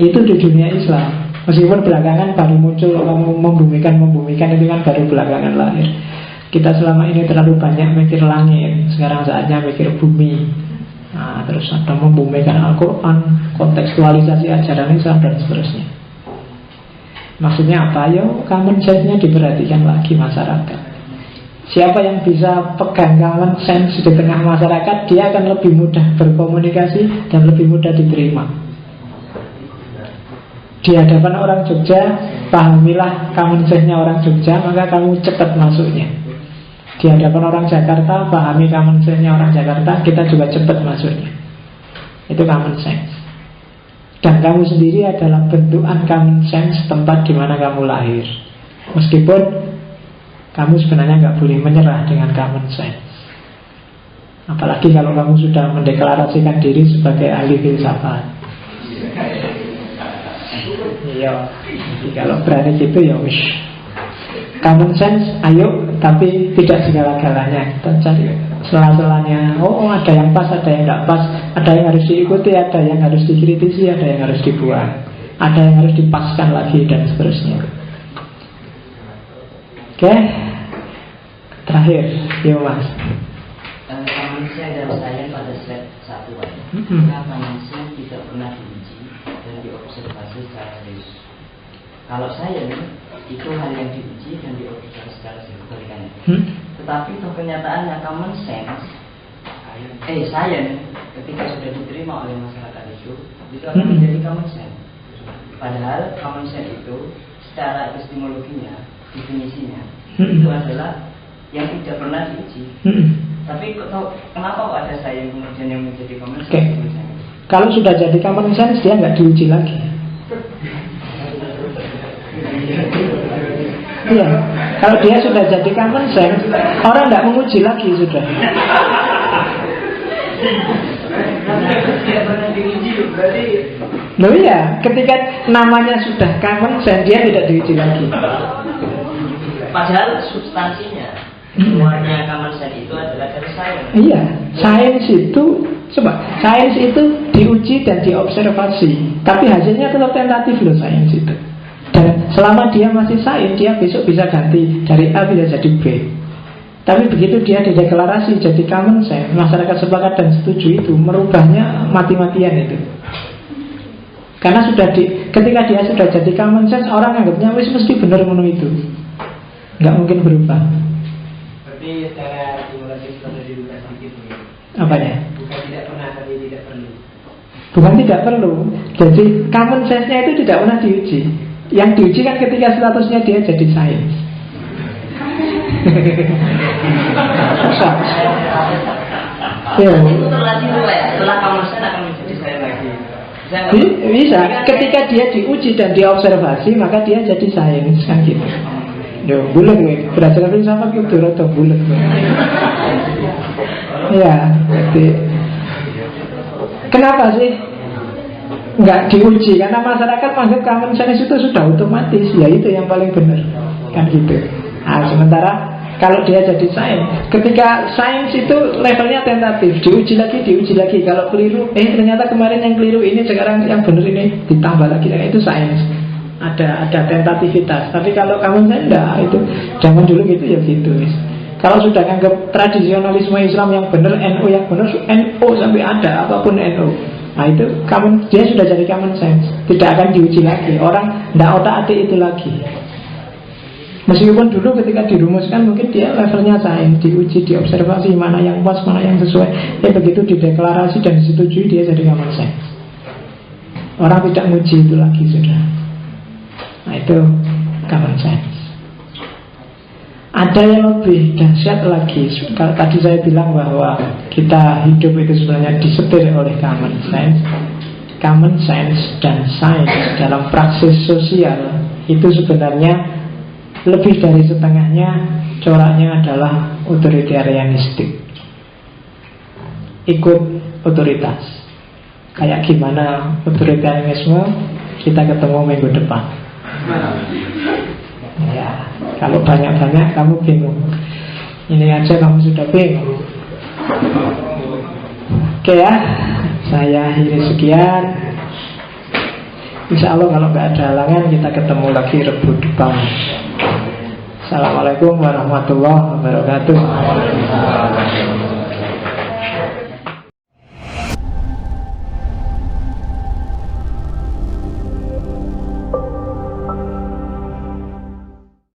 itu di dunia Islam. Meskipun belakangan baru muncul, kamu membumikan itu kan baru belakangan lahir. Kita selama ini terlalu banyak mikir langit, sekarang saatnya mikir bumi. Nah, terus ada membumikan Al-Quran, kontekstualisasi ajaran Islam dan seterusnya. Maksudnya apa? Yo, common sense-nya diperhatikan lagi masyarakat. Siapa yang bisa pegang common sense di tengah masyarakat, dia akan lebih mudah berkomunikasi dan lebih mudah diterima. Di hadapan orang Jogja, pahamilah common sense-nya orang Jogja, maka kamu cepat masuknya. Di hadapan orang Jakarta, pahami common sense-nya orang Jakarta, kita juga cepat masuknya. Itu common sense. Dan kamu sendiri adalah bentukan common sense tempat di mana kamu lahir. Meskipun kamu sebenarnya nggak boleh menyerah dengan common sense. Apalagi kalau kamu sudah mendeklarasikan diri sebagai ahli filsafat. Iya, kalau berani gitu ya wis. Common sense, ayo, tapi tidak segala-galanya. Kita cari sela-selanya. Oh, ada yang pas, ada yang tidak pas. Ada yang harus diikuti, ada yang harus dikritisi, ada yang harus dibuang. Ada yang harus dipaskan lagi dan seterusnya. Oke, terakhir, yuk mas. Manusia dalam saya pada slide 1. Karena manusia tidak pernah diuji dan diobservasi secara serius. Kalau saya itu hal yang diuji dan diobservasi secara serius kebalikannya. Tetapi itu kenyataannya common sense, science ketika sudah diterima oleh masyarakat itu akan menjadi common sense. Padahal common sense itu secara epistemologinya, definisinya itu adalah yang tidak pernah diuji. Tapi kenapa kok ada saya yang kemudian yang menjadi common sense? Kalau sudah jadi common sense dia nggak diuji lagi. Iya, kalau dia sudah jadi common sense, orang nggak menguji lagi sudah. Loh iya, ketika namanya sudah common sense dia tidak diuji lagi. Padahal substansinya keluarnya common sense itu adalah dari sains. Iya, sains itu sains itu diuji dan diobservasi, tapi hasilnya tetap tentatif loh sains itu. Dan selama dia masih sains, dia besok bisa ganti dari A bisa jadi B. Tapi begitu dia dideklarasi jadi common sense, masyarakat sepakat dan setuju itu, merubahnya mati-matian itu. Karena ketika dia sudah jadi common sense, orang anggapnya wis mesti benar menurut itu, nggak mungkin berubah. Berarti secara simulasi sudah dibuka sedikit begitu. Apanya? Bukan tidak pernah, tapi tidak perlu. Bukan tidak perlu. Jadi common sense-nya itu tidak pernah diuji. Yang diuji kan ketika statusnya dia jadi sains. Ya. Itu terlatih dulu ya. Setelah common sense akan menjadi sains lagi. Bisa. Ketika dia diuji dan diobservasi, maka dia jadi sains kan gitu. Yo, bulat gue. Berdasarkan filsafat itu rata bulat gue. Ya, jadi kenapa sih nggak diuji? Karena masyarakat menganggap common sense itu sudah otomatis. Ya itu yang paling benar kan gitu. Nah, sementara kalau dia jadi sains, ketika sains itu levelnya tentatif, diuji lagi. Kalau keliru, ternyata kemarin yang keliru ini, sekarang yang benar ini ditambah lagi. Nah, itu sains. Ada tentativitas. Tapi kalau kamu enggak, itu zaman dulu gitu ya gitu. Kalau sudah anggap tradisionalisme Islam yang benar, NU yang benar, NU sampai ada apapun NU. Nah itu dia sudah jadi common sense, tidak akan diuji lagi. Orang enggak otak-atik itu lagi. Meskipun dulu ketika dirumuskan mungkin dia levelnya sains, diuji, diobservasi mana yang pas, mana yang sesuai. Begitu dideklarasi dan disetujui dia jadi common sense. Orang tidak menguji itu lagi sudah. Nah itu common sense. Ada yang lebih dahsyat lagi. Kalau tadi saya bilang bahwa kita hidup itu sebenarnya disetir oleh common sense. Common sense dan sains dalam praksis sosial itu sebenarnya lebih dari setengahnya coraknya adalah otoritarianistik. Ikut otoritas. Kayak gimana otoritarianisme kita ketemu minggu depan. Ya, kalau banyak-banyak kamu bingung. Ini aja kamu sudah bingung. Oke ya, saya akhiri sekian. Insya Allah kalau nggak ada halangan kita ketemu lagi Rebu depan. Assalamualaikum warahmatullahi wabarakatuh.